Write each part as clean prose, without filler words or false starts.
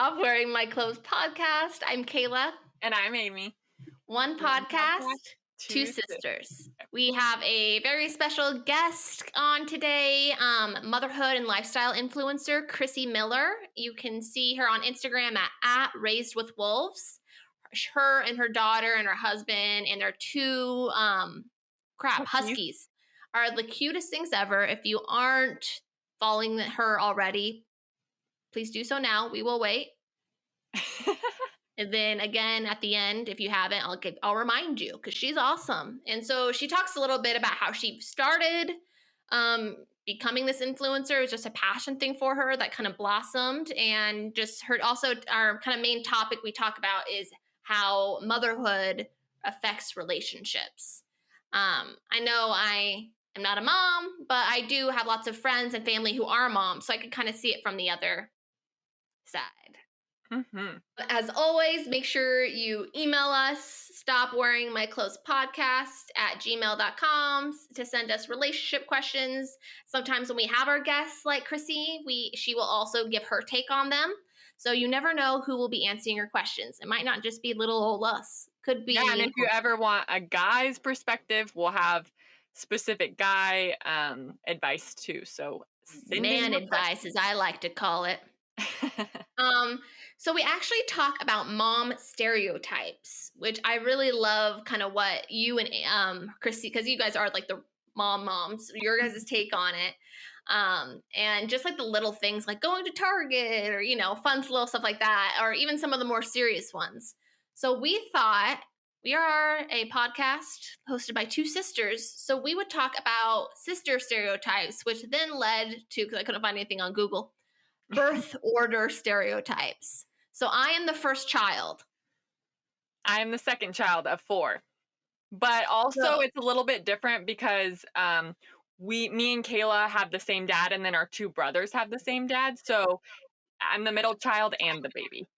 Stop Wearing My Clothes podcast. I'm Kayla. And I'm Amy. One podcast, two sisters. We have a very special guest on today, motherhood and lifestyle influencer, Chrissie Miller. You can see her on Instagram at Raised with Wolves. Her and her daughter and her husband and their two huskies are the cutest things ever. If you aren't following her already, please do so now. We will wait. And then again, at the end, if you haven't, I'll remind you because she's awesome. And so she talks a little bit about how she started becoming this influencer. It was just a passion thing for her that kind of blossomed. And just her, also our kind of main topic we talk about is how motherhood affects relationships. I know I am not a mom, but I do have lots of friends and family who are moms, so I could kind of see it from the other side. Mm-hmm. As always, make sure you email us, stopwearingmyclothespodcast@gmail.com to send us relationship questions. Sometimes when we have our guests like Chrissie, she will also give her take on them. So you never know who will be answering your questions. It might not just be little old us. Could be. Yeah, and if you ever want a guy's perspective, we'll have specific guy advice too. So man advice, as I like to call it. So we actually talk about mom stereotypes, which I really love kind of what you and Chrissie, because you guys are like the moms, your guys' take on it. And just like the little things like going to Target or, fun little stuff like that, or even some of the more serious ones. So we thought we are a podcast hosted by two sisters. So we would talk about sister stereotypes, which then led to, because I couldn't find anything on Google, birth order stereotypes. So I am the first child. I am the second child of 4. But also it's a little bit different because me and Kayla have the same dad, and then our 2 brothers have the same dad. So I'm the middle child and the baby.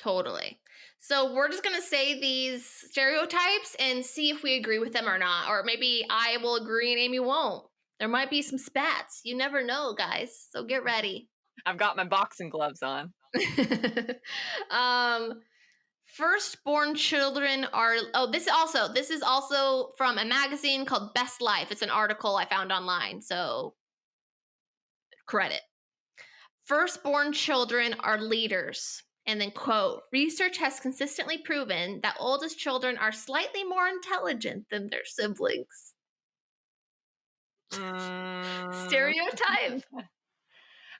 Totally. So we're just going to say these stereotypes and see if we agree with them or not. Or maybe I will agree and Amy won't. There might be some spats. You never know, guys. So get ready. I've got my boxing gloves on. Firstborn children are, this is also from a magazine called Best Life. It's an article I found online, so credit. Firstborn children are leaders. And then, quote, research has consistently proven that oldest children are slightly more intelligent than their siblings. Stereotype.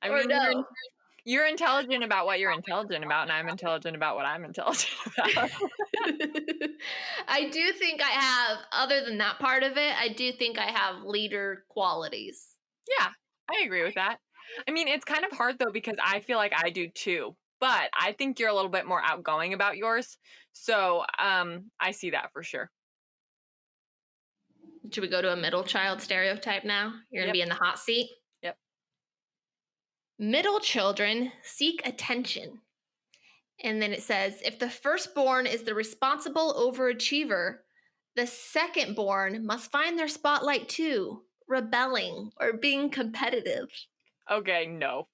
I mean, no? You're intelligent about what you're intelligent about, and I'm intelligent about what I'm intelligent about. I do think I have, other than that part of it, I do think I have leader qualities. Yeah, I agree with that. I mean, it's kind of hard, though, because I feel like I do, too. But I think you're a little bit more outgoing about yours. So I see that for sure. Should we go to a middle child stereotype now? You're going to be in the hot seat? Yep. Middle children seek attention. And then it says, if the firstborn is the responsible overachiever, the secondborn must find their spotlight too, rebelling or being competitive. Okay, no.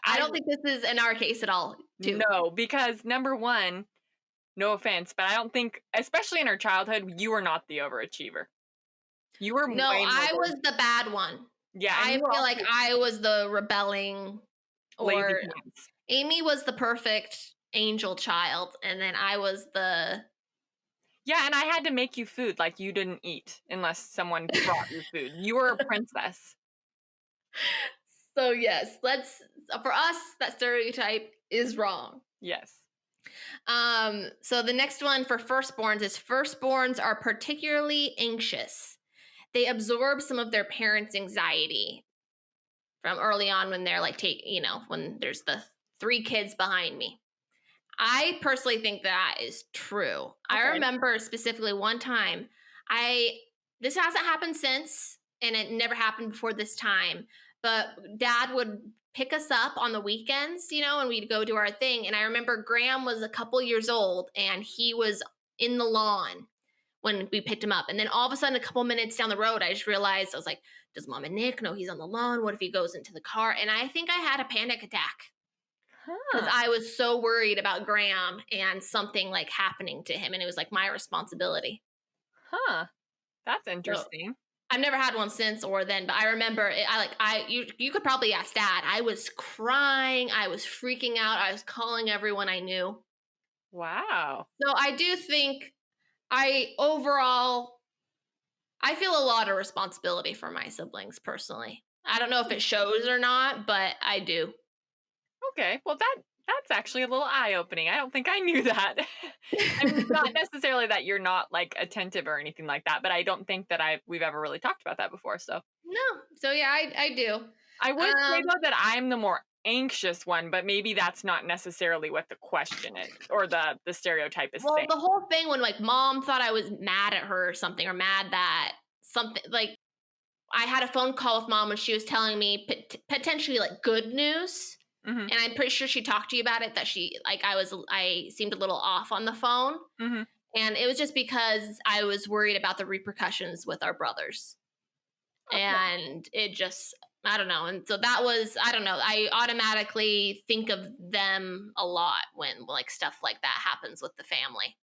I don't think this is in our case at all, too. No, because number one, no offense, but I don't think, especially in our childhood, you were not the overachiever. You were No, I was the bad one. Yeah. I feel like I was the rebelling, or Amy was the perfect angel child, and then I was the... Yeah, and I had to make you food like you didn't eat unless someone brought you food. You were a princess. So yes, for us, that stereotype is wrong. Yes. So the next one for firstborns is firstborns are particularly anxious. They absorb some of their parents' anxiety from early on when they're like, when there's the 3 kids behind me. I personally think that is true. Okay. I remember specifically one time, this hasn't happened since, and it never happened before this time, but Dad would pick us up on the weekends, and we'd go do our thing. And I remember Graham was a couple years old, and he was in the lawn when we picked him up. And then all of a sudden, a couple minutes down the road, I just realized, I was like, does Mom and Nick know he's on the lawn? What if he goes into the car? And I think I had a panic attack. because Huh. I was so worried about Graham and something like happening to him, and it was like my responsibility. Huh. That's So interesting. I've never had one since or then, but I remember you could probably ask Dad. I was crying, I was freaking out, I was calling everyone I knew. Wow. So I do think I overall I feel a lot of responsibility for my siblings personally. I don't know if it shows or not, but I do. Okay. Well, that's actually a little eye-opening. I don't think I knew that. I mean, not necessarily that you're not like attentive or anything like that, but I don't think that we've ever really talked about that before. So No. So yeah, I do. I would say Um though that I'm the more anxious one, but maybe that's not necessarily what the question is or the stereotype is well, saying. the whole thing when like mom thought I was mad at her or something or mad that something like I had a phone call with mom when she was telling me potentially like good news. Mhm. And I'm pretty sure she talked to you about it that I seemed a little off on the phone. Mhm. And it was just because I was worried about the repercussions with our brothers. Okay. And it just, I don't know. And so that was, I don't know, I automatically think of them a lot when like stuff like that happens with the family.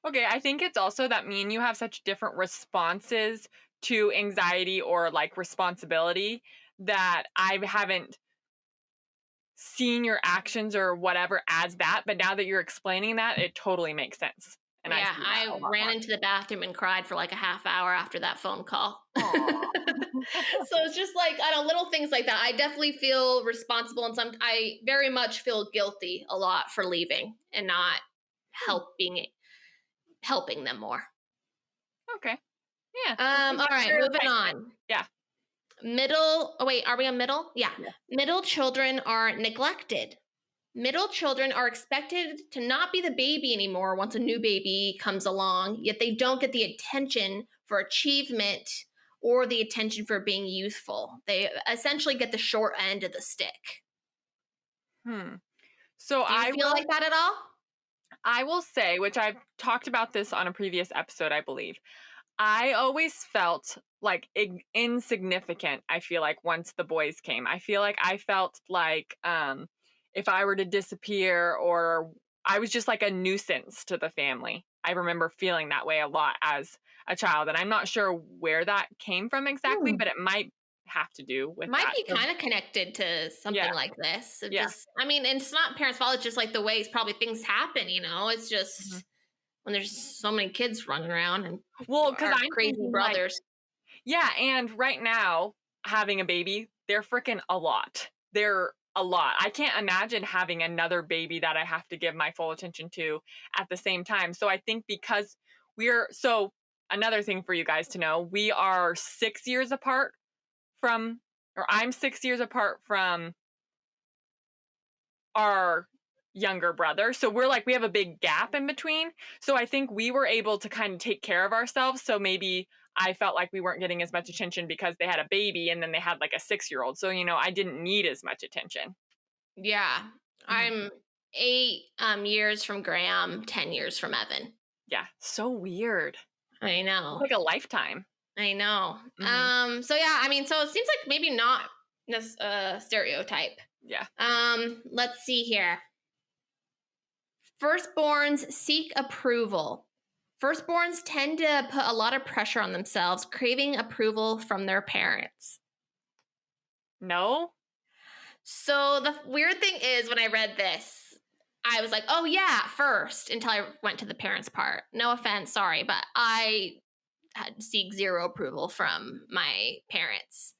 Okay, I think it's also that me and you have such different responses to anxiety or like responsibility that I haven't seen your actions or whatever as that, but now that you're explaining that, it totally makes sense. And I Yeah, see that a I lot ran more. into the bathroom and cried for like a half hour after that phone call. So Aw. it's just like I don't know, little things like that. I definitely feel responsible, and I very much feel guilty a lot for leaving and not helping them more. Okay. Yeah. All That right, moving stereotype. on. Yeah. Middle. Oh wait, are we on middle? Yeah. Yeah. Middle children are neglected. Middle children are expected to not be the baby anymore once a new baby comes along, yet they don't get the attention for achievement or the attention for being youthful. They essentially get the short end of the stick. Hmm. So Do you feel like that at all? I will say, which I've talked about this on a previous episode, I believe. I always felt like insignificant. I feel like once the boys came, I feel like I felt like if I were to disappear or I was just like a nuisance to the family. I remember feeling that way a lot as a child, and I'm not sure where that came from exactly, Hmm. but it might have to do with Might that. be So, kind of connected to yeah, something like this. It yeah. just, I mean, and it's not parents' fault. It's just like the ways probably things happen, It's Mhm. just when there's so many kids running around and Well, because our I'm crazy thinking like, brothers. yeah, and right now, having a baby, they're freaking a lot. They're a lot. I can't imagine having another baby that I have to give my full attention to at the same time. So I think because another thing for you guys to know, we are 6 years apart from, or I'm 6 years apart from our younger brother. So we have a big gap in between. So I think we were able to kind of take care of ourselves. So maybe I felt like we weren't getting as much attention because they had a baby and then they had like a 6-year-old. So, I didn't need as much attention. Yeah. Mhm. I'm 8 years from Graham, 10 years from Evan. Yeah. So weird. I It's know. like a lifetime. I know. Hmm. So yeah, I mean, so it seems like maybe not this stereotype. Yeah. Let's see here. Firstborns seek approval. Firstborns tend to put a lot of pressure on themselves, craving approval from their parents. No? So the weird thing is when I read this, I was like, "Oh yeah, first," until I went to the parents part. No offense, sorry, but I had seek zero approval from my parents.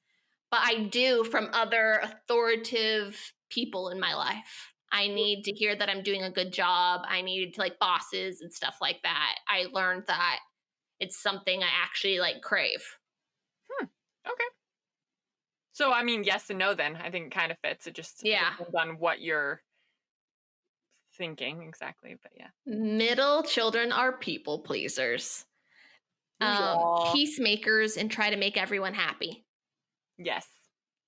But I do from other authoritative people in my life. I need to hear that I'm doing a good job. I needed to like bosses and stuff like that. I learned that it's something I actually like crave. Hmm. Okay. So, I mean, yes and no then. I think it kind of fits. It just Yeah. depends on what you're thinking exactly. But yeah. Middle children are people pleasers, Ooh, yeah. peacemakers, and try to make everyone happy. Yes.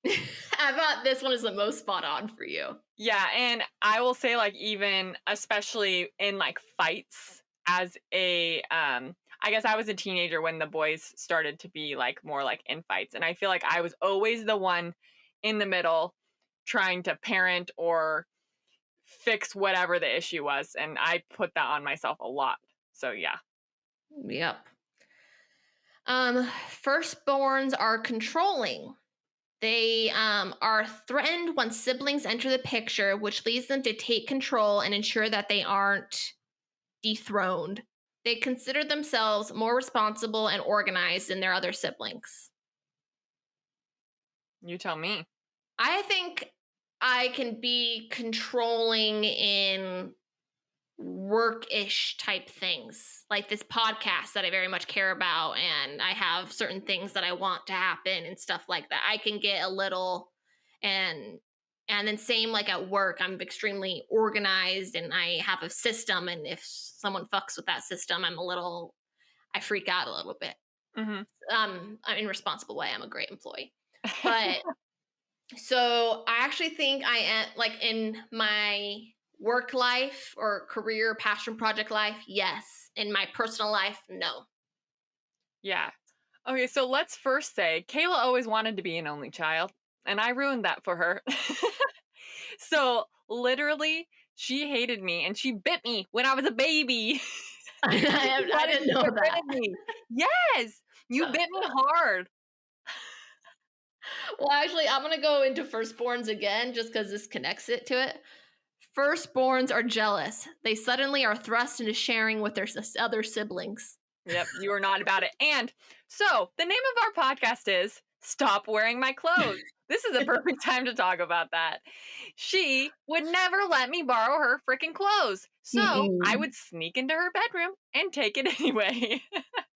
I thought this one is the most spot on for you. Yeah, and I will say like even especially in like fights as a I guess I was a teenager when the boys started to be like more like in fights, and I feel like I was always the one in the middle trying to parent or fix whatever the issue was. And I put that on myself a lot. So yeah. Yep. Firstborns are controlling. They are threatened when siblings enter the picture, which leads them to take control and ensure that they aren't dethroned. They consider themselves more responsible and organized than their other siblings. You tell me. I think I can be controlling in work-ish type things, like this podcast that I very much care about, and I have certain things that I want to happen and stuff like that. I can get a little, and then same like at work, I'm extremely organized and I have a system, and if someone fucks with that system, I freak out a little bit. Mm-hmm. I'm in a responsible way. I'm a great employee. But so I actually think I am, like, in my work life or career passion project life, yes. In my personal life, no. Yeah. Okay, so let's first say Kayla always wanted to be an only child, and I ruined that for her. So literally, she hated me and she bit me when I was a baby. I didn't know that. Yes, you bit me hard. Well, actually, I'm going to go into firstborns again just because this connects it to it. Firstborns are jealous. They suddenly are thrust into sharing with their other siblings. Yep, you are not about it. And so the name of our podcast is Stop Wearing My Clothes. This is a perfect time to talk about that. She would never let me borrow her freaking clothes. So I would sneak into her bedroom and take it anyway.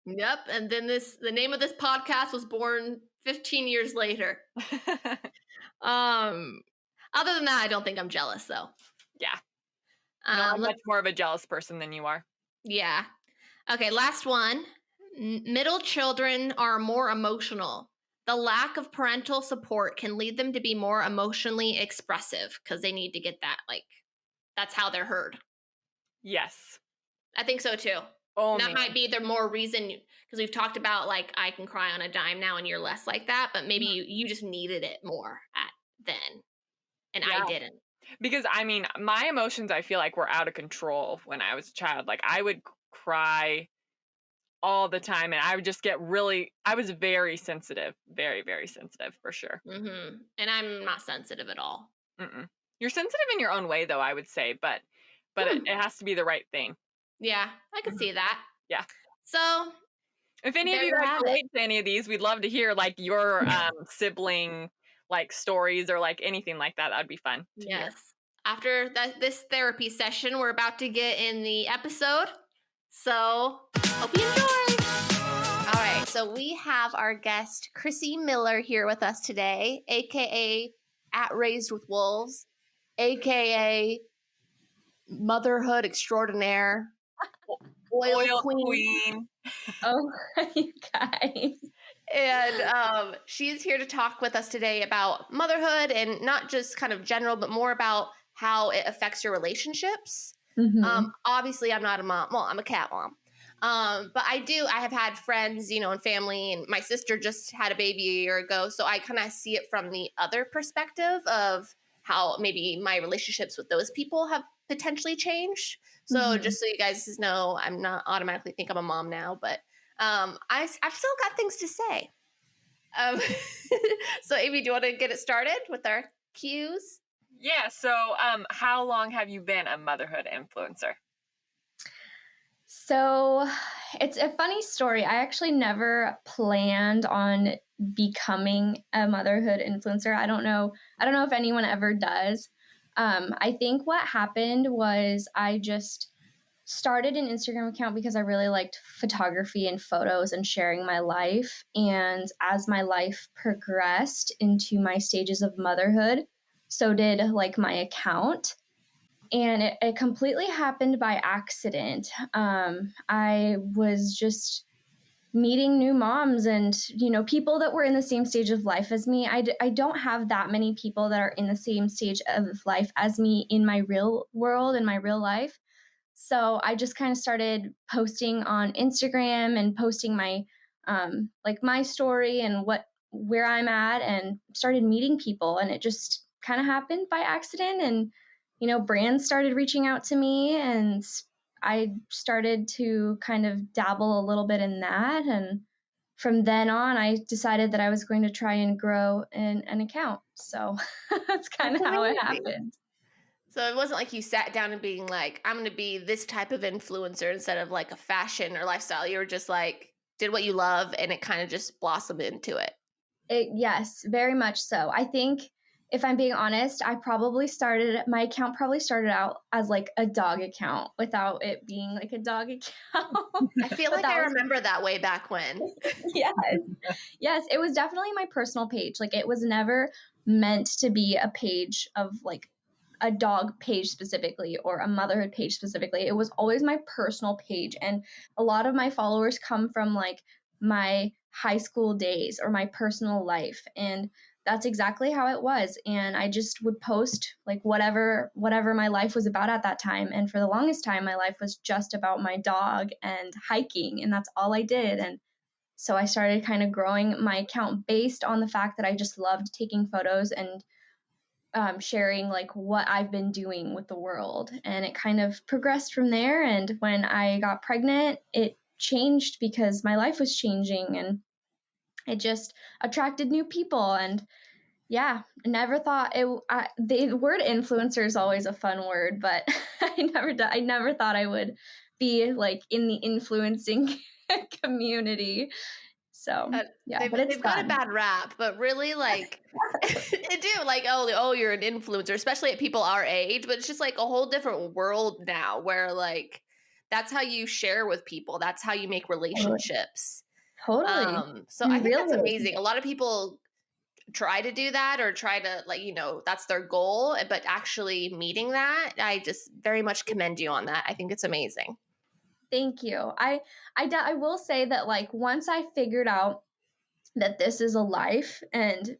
Yep. And then the name of this podcast was born 15 years later. Other than that, I don't think I'm jealous though. Yeah. No, I'm much more of a jealous person than you are. Yeah. Okay, last one. Middle children are more emotional. The lack of parental support can lead them to be more emotionally expressive because they need to get that, like, that's how they're heard. Yes. I think so too. Oh, that might be the more reason, because we've talked about, like, I can cry on a dime now and you're less like that, but maybe you just needed it more then, and I didn't. Because, I mean, my emotions, I feel like, were out of control when I was a child. Like, I would cry all the time, and I would just get I was very sensitive. Very, very sensitive, for sure. Mm-hmm. And I'm not sensitive at all. Mm-mm. You're sensitive in your own way, though, I would say, but it has to be the right thing. Yeah, I can see that. Yeah. So, if any of you guys relate to any of these, we'd love to hear, like, your sibling, like, stories or, like, anything like that. That'd be fun to hear. After this therapy session, we're about to get in the episode. So, hope you enjoy. All right, so we have our guest, Chrissie Miller, here with us today, a.k.a. at Raised with Wolves, a.k.a. Motherhood Extraordinaire, Oil Queen. Oh, you guys. And she's here to talk with us today about motherhood, and not just kind of general, but more about how it affects your relationships. Mm-hmm. Obviously, I'm not a mom. Well, I'm a cat mom. But I have had friends, and family, and my sister just had a baby a year ago. So I kind of see it from the other perspective of how maybe my relationships with those people have potentially changed. So just so you guys know, I'm not automatically think I'm a mom now, but I've still got things to say. So Amy, do you want to get it started with our cues? Yeah. So how long have you been a motherhood influencer? So it's a funny story. I actually never planned on becoming a motherhood influencer. I don't know if anyone ever does. I think what happened was I just started an Instagram account because I really liked photography and photos and sharing my life. And as my life progressed into my stages of motherhood, so did like my account. And it completely happened by accident. I was just meeting new moms and, people that were in the same stage of life as me. I don't have that many people that are in the same stage of life as me in my real world, in my real life. So I just kind of started posting on Instagram and posting my, my story and where I'm at, and started meeting people. And it just kind of happened by accident. And brands started reaching out to me, and I started to kind of dabble a little bit in that. And from then on, I decided that I was going to try and grow an account. So that's kind That's of how it amazing. happened. So it wasn't like you sat down and being like, I'm going to be this type of influencer instead of like a fashion or lifestyle. You were just like, did what you love, and it kind of just blossomed into it. Yes, very much so. I think, if I'm being honest, my account probably started out as like a dog account without it being like a dog account. I feel But like I remember that way back when. yes. Yes, it was definitely my personal page. Like, it was never meant to be a page of like a dog page specifically or a motherhood page specifically. It was always my personal page. And a lot of my followers come from like my high school days or my personal life. And that's exactly how it was. And I just would post like whatever my life was about at that time. And for the longest time, my life was just about my dog and hiking. And that's all I did. And so I started kind of growing my account based on the fact that I just loved taking photos and sharing like what I've been doing with the world. And it kind of progressed from there. And when I got pregnant, it changed because my life was changing, and it just attracted new people. And yeah, never thought the word influencer is always a fun word, but I never thought I would be like in the influencing community. So yeah, but it's they've got a fun. bad rap, but really, like, they do, like, oh, you're an influencer, especially at people our age. But it's just like a whole different world now, where like that's how you share with people. That's how you make relationships. Totally. So I In think real that's relationships. amazing. A lot of people try to do that or try to, like, that's their goal, but actually meeting that, I just very much commend you on that. I think it's amazing. Thank you. I will say that like once I figured out that this is a life, and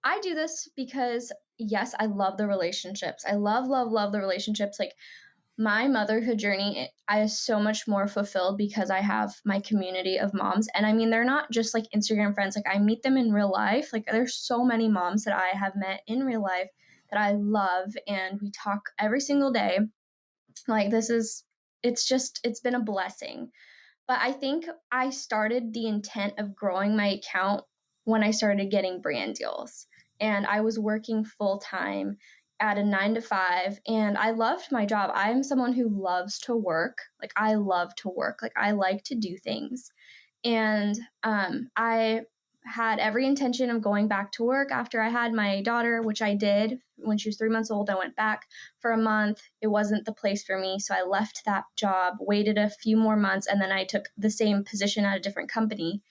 I do this because yes, I love the relationships. I love the relationships. Like, my motherhood journey, I is so much more fulfilled because I have my community of moms. And I mean, they're not just like Instagram friends. Like, I meet them in real life. Like, there's so many moms that I have met in real life that I love, and we talk every single day. Like, it's been a blessing. But I think I started the intent of growing my account when I started getting brand deals. And I was working full time at a 9 to 5, and I loved my job. I'm someone who loves to work. Like, I love to work. Like, I like to do things. And I had every intention of going back to work after I had my daughter, which I did. When she was 3 months old, I went back for a month. It wasn't the place for me, so I left that job, waited a few more months, and then I took the same position at a different company.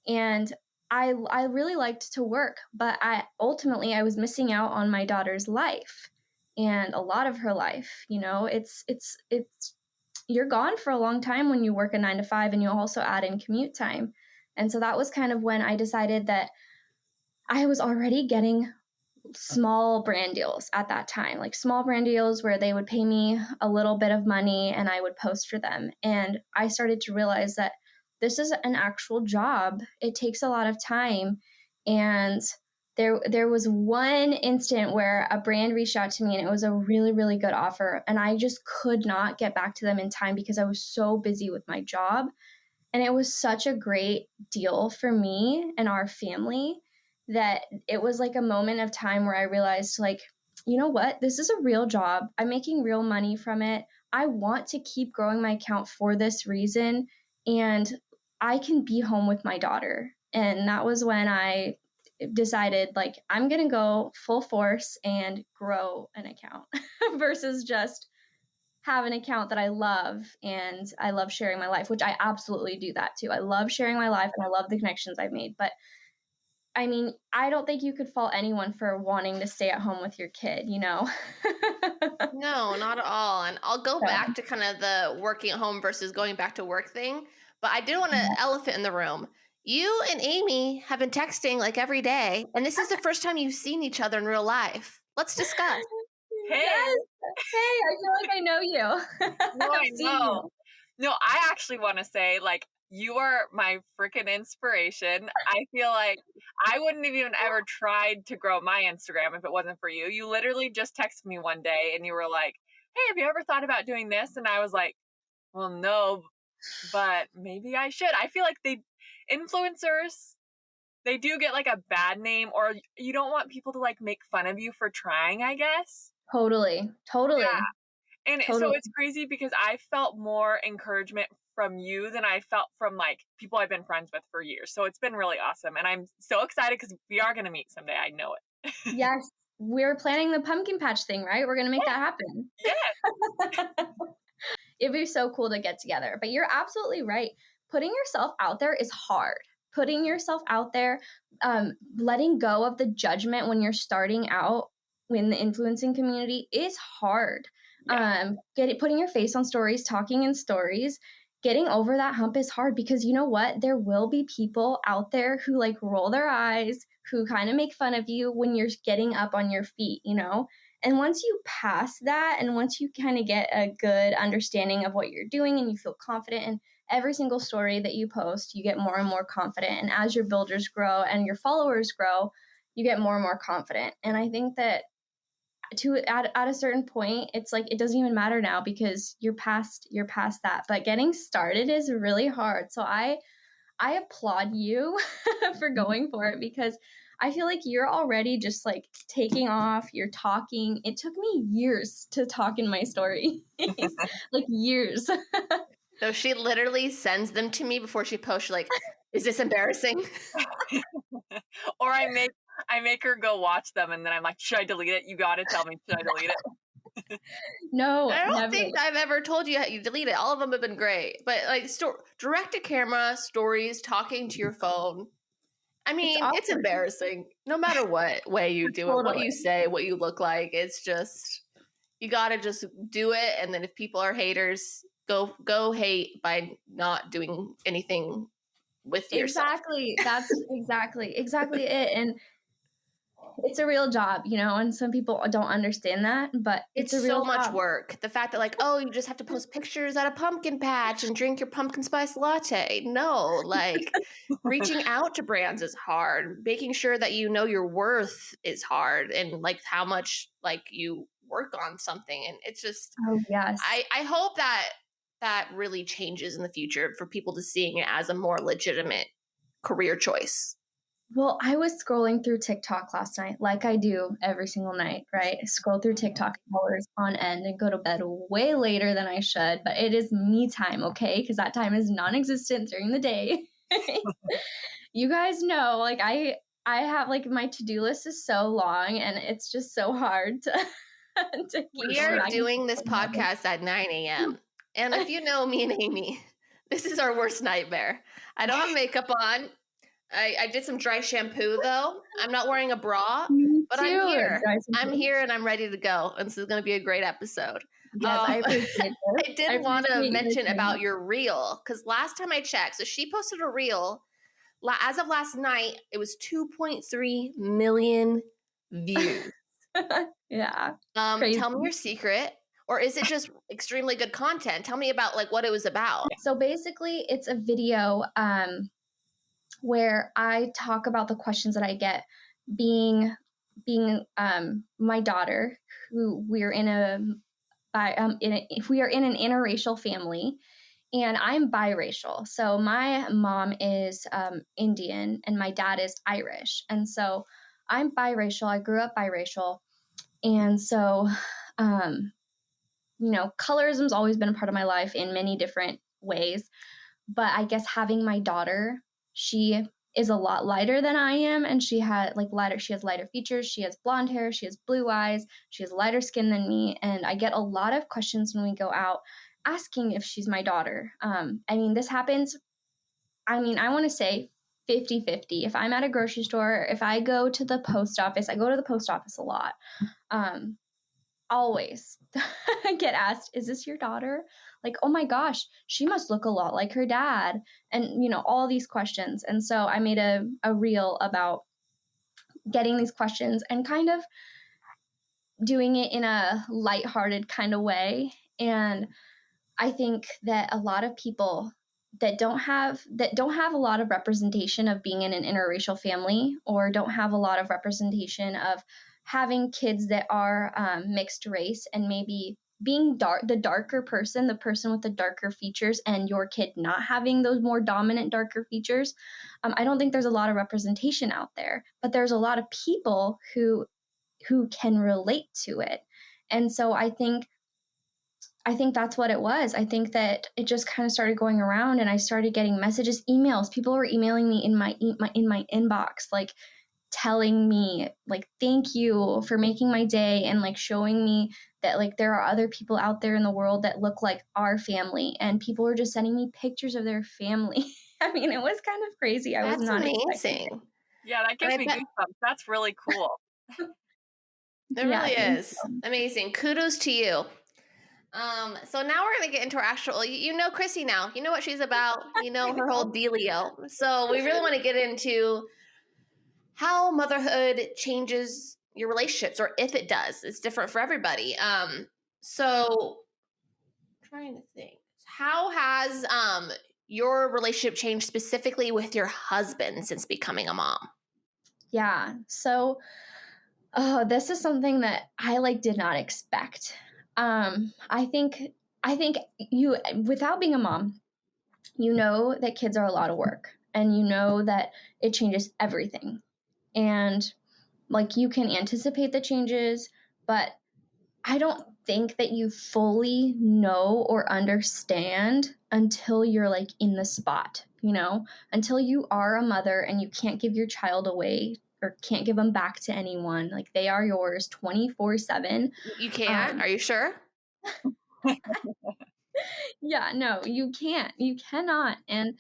And I really liked to work, but I was missing out on my daughter's life and a lot of her life. It's you're gone for a long time when you work a 9 to 5, and you also add in commute time. And so that was kind of when I decided that I was already getting small brand deals at that time, like small brand deals where they would pay me a little bit of money and I would post for them. And I started to realize that this is an actual job. It takes a lot of time. And there was one instant where a brand reached out to me, and it was a really, really good offer. And I just could not get back to them in time because I was so busy with my job. And it was such a great deal for me and our family that it was like a moment of time where I realized, like, you know what? This is a real job. I'm making real money from it. I want to keep growing my account for this reason. And I can be home with my daughter. And that was when I decided, like, I'm going to go full force and grow an account versus just have an account that I love, and I love sharing my life, which I absolutely do that too. I love sharing my life and I love the connections I've made. But I mean, I don't think you could fault anyone for wanting to stay at home with your kid, you know? No, not at all. And I'll go So, back to kind of the working at home versus going back to work thing. But I did want an elephant in the room. You and Amy have been texting like every day, and this is the first time you've seen each other in real life. Let's discuss. Hey. yes. Hey, I feel like I know you. No, I I've seen know. you. No, I actually want to say, like, you are my freaking inspiration. I feel like I wouldn't have even ever tried to grow my Instagram if it wasn't for you. You literally just texted me one day and you were like, hey, have you ever thought about doing this? And I was like, well, no, but maybe I should. I feel like influencers, they do get like a bad name, or you don't want people to like make fun of you for trying, I guess. Totally. Yeah. And so Totally. it's crazy because I felt more encouragement from you than I felt from like people I've been friends with for years. So it's been really awesome. And I'm so excited because we are going to meet someday. I know it. Yes. We're planning the pumpkin patch thing, right? We're going to make that happen. Yeah. It'd be so cool to get together. But you're absolutely right. Putting yourself out there is hard. Putting yourself out there, letting go of the judgment when you're starting out in the influencing community is hard. Yeah. Putting your face on stories, talking in stories, getting over that hump is hard because you know what? There will be people out there who like roll their eyes, who kind of make fun of you when you're getting up on your feet, you know? And once you pass that, and once you kind of get a good understanding of what you're doing and you feel confident in every single story that you post, you get more and more confident. And as your builders grow and your followers grow, you get more and more confident. And I think that at a certain point, it's like it doesn't even matter now because you're past that. But getting started is really hard. So I applaud you for going for it because I feel like you're already just like taking off, you're talking. It took me years to talk in my story. Like years. So she literally sends them to me before she posts. She's like, is this embarrassing? Or I make her go watch them and then I'm like, should I delete it? You got to tell me, should I delete it? No, I don't never. think I've ever told you how you delete it. All of them have been great. But like direct to camera stories, talking to your phone. I mean, it's embarrassing. No matter what way you do it, what you say, what you look like, it's just you got to just do it. And then if people are haters, go hate by not doing anything with yourself. Exactly. That's exactly it. And it's a real job, you know, and some people don't understand that, but it's a real so much job. work. The fact that like, oh, you just have to post pictures at a pumpkin patch and drink your pumpkin spice latte. No, like reaching out to brands is hard. Making sure that you know your worth is hard, and like how much like you work on something. And it's just, oh yes, I hope that really changes in the future for people to seeing it as a more legitimate career choice. Well, I was scrolling through TikTok last night, like I do every single night, right? I scroll through TikTok hours on end and go to bed way later than I should, but it is me time, okay? Because that time is non-existent during the day. You guys know, like I have like my to-do list is so long and it's just so hard to We are doing this podcast at 9 a.m. And if you know me and Amy, this is our worst nightmare. I don't have makeup on. I did some dry shampoo though. I'm not wearing a bra, but I'm here. I'm here and I'm ready to go. And this is going to be a great episode. Yes, I appreciate it. I did want to mention about your reel because last time I checked, so she posted a reel. As of last night, it was 2.3 million views. Yeah. Tell me your secret. Or is it just extremely good content? Tell me about like what it was about. So basically, it's a video where I talk about the questions that I get being my daughter, who we're in if we are in an interracial family, and I'm biracial. So my mom is Indian and my dad is Irish, and so I'm biracial. I grew up biracial, and so you know, colorism's always been a part of my life in many different ways. But I guess having my daughter, she is a lot lighter than I am, and she has lighter features, she has blonde hair, she has blue eyes, she has lighter skin than me, and I get a lot of questions when we go out asking if she's my daughter. I mean, this happens, I want to say 50-50. If I'm at a grocery store, if I go to the post office, I go to the post office a lot. Always get asked, is this your daughter? Like, oh my gosh, she must look a lot like her dad. And, you know, all these questions. And so I made a reel about getting these questions and kind of doing it in a lighthearted kind of way. And I think that a lot of people don't have a lot of representation of being in an interracial family, or don't have a lot of representation of having kids that are mixed race, and maybe being the darker person, the person with the darker features, and your kid not having those more dominant darker features. I don't think there's a lot of representation out there, but there's a lot of people who can relate to it. And so I think that's what it was. I think that it just kind of started going around, and I started getting messages, emails. People were emailing me in my inbox, like telling me like, thank you for making my day, and like showing me that like there are other people out there in the world that look like our family, and people were just sending me pictures of their family. I mean, it was kind of crazy. I was not expecting it. Yeah, that gives me goosebumps. That's really cool. It really is amazing. Kudos to you. So now we're going to get into our actual, you know, Chrissie now, you know what she's about, you know, her whole dealio. So we really want to get into how motherhood changes your relationships, or if it does. It's different for everybody. So I'm trying to think, how has your relationship changed specifically with your husband since becoming a mom? Yeah. So this is something that I like did not expect. I think you, without being a mom, you know that kids are a lot of work, and you know that it changes everything. And like, you can anticipate the changes, but I don't think that you fully know or understand until you're like in the spot, you know, until you are a mother and you can't give your child away or can't give them back to anyone. Like, they are yours 24/7. You can't? Are you sure? Yeah, no, you can't. You cannot. And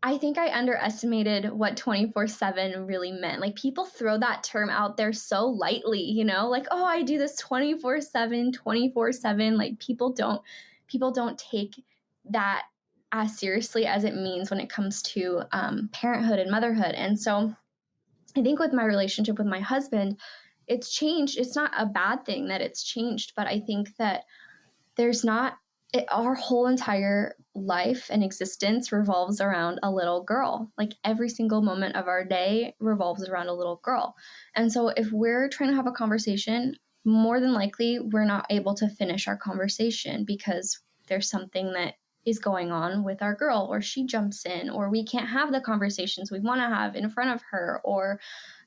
I think I underestimated what 24/7 really meant. Like, people throw that term out there so lightly, you know, like, oh, I do this 24/7, 24/7. Like, people don't take that as seriously as it means when it comes to parenthood and motherhood. And so I think with my relationship with my husband, it's changed. It's not a bad thing that it's changed, but I think that there's not our whole entire life and existence revolves around a little girl. Like, every single moment of our day revolves around a little girl. And so if we're trying to have a conversation, more than likely we're not able to finish our conversation because there's something that is going on with our girl, or she jumps in, or we can't have the conversations we want to have in front of her, or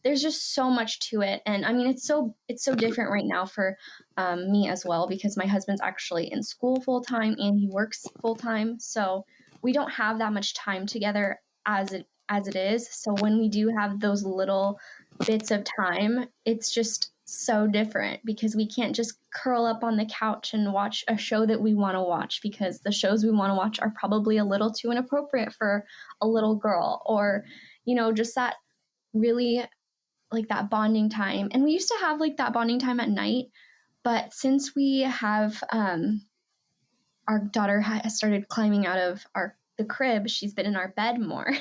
there's just so much to it. And I mean, it's so different right now for me as well, because my husband's actually in school full time and he works full time. So we don't have that much time together as it is. So when we do have those little bits of time, it's just so different, because we can't just curl up on the couch and watch a show that we want to watch, because the shows we want to watch are probably a little too inappropriate for a little girl, or, you know, just that really like that bonding time. And we used to have like that bonding time at night, but since we have our daughter has started climbing out of the crib, she's been in our bed more.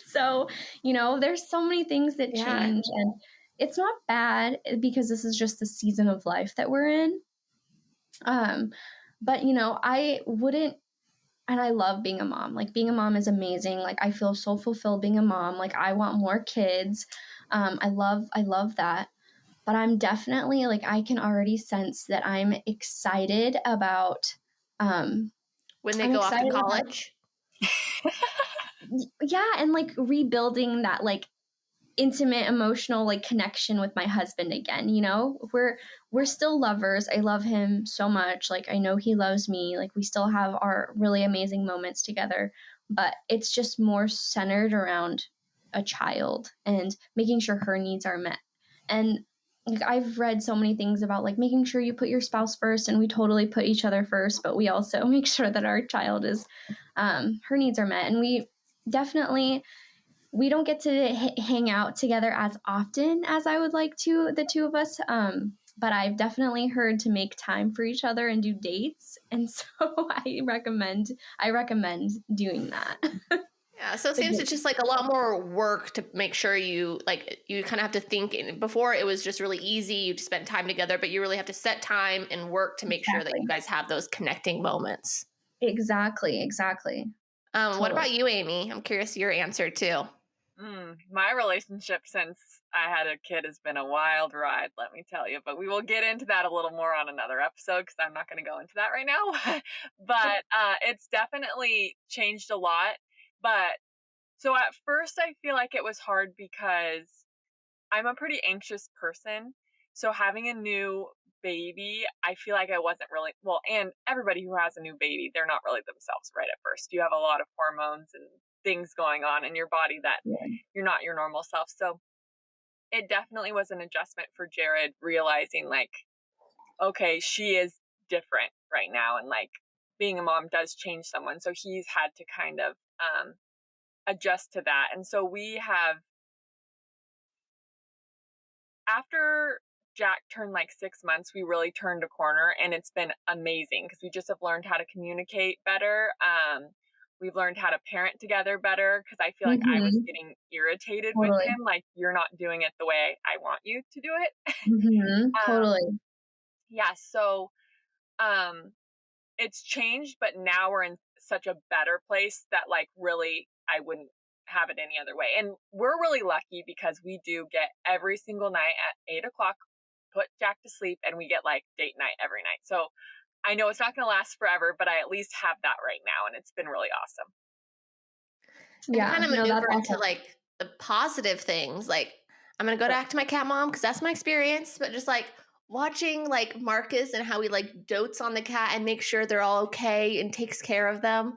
So, you know, there's so many things that change, and it's not bad, because this is just the season of life that we're in. But you know, I wouldn't, and I love being a mom. Like, being a mom is amazing. Like, I feel so fulfilled being a mom. Like, I want more kids. I love that. But I'm definitely like, I can already sense that I'm excited about when they go off to college. Yeah, and like rebuilding that like intimate emotional like connection with my husband again. You know, we're still lovers. I love him so much. Like, I know he loves me. Like, we still have our really amazing moments together, but it's just more centered around a child and making sure her needs are met. And like, I've read so many things about like making sure you put your spouse first, and we totally put each other first, but we also make sure that our child is her needs are met. And we don't get to hang out together as often as I would like to, the two of us. But I've definitely heard to make time for each other and do dates. And so I recommend doing that. Yeah, so it seems it's just like a lot more work to make sure you kind of have to think. Before it was just really easy. You spent time together, but you really have to set time and work to make sure that you guys have those connecting moments. Exactly. What Totally. about you, Amy? I'm curious your answer too. My relationship since I had a kid has been a wild ride, let me tell you. But we will get into that a little more on another episode because I'm not going to go into that right now. But it's definitely changed a lot. But so at first, I feel like it was hard because I'm a pretty anxious person. So having a new baby, I feel like I wasn't really, well, and everybody who has a new baby, they're not really themselves right at first. You have a lot of hormones and things going on in your body that Yeah. you're not your normal self. So it definitely was an adjustment for Jared realizing like, okay, she is different right now. And like being a mom does change someone. So he's had to kind of adjust to that. And so we have, after Jack turned like 6 months, we really turned a corner and it's been amazing because we just have learned how to communicate better. We've learned how to parent together better because I feel like I was getting irritated with Totally. him. Like, you're not doing it the way I want you to do it. Totally. Yeah. So, it's changed, but now we're in such a better place that like really I wouldn't have it any other way. And we're really lucky because we do get every single night at 8 o'clock, put Jack to sleep, and we get like date night every night. So I know it's not going to last forever, but I at least have that right now. And it's been really awesome. And Yeah. kind of No, that's maneuver into awesome. like the positive things. Like, I'm going to go back to my cat mom because that's my experience, but just like watching like Marcus and how he like dotes on the cat and makes sure they're all okay and takes care of them.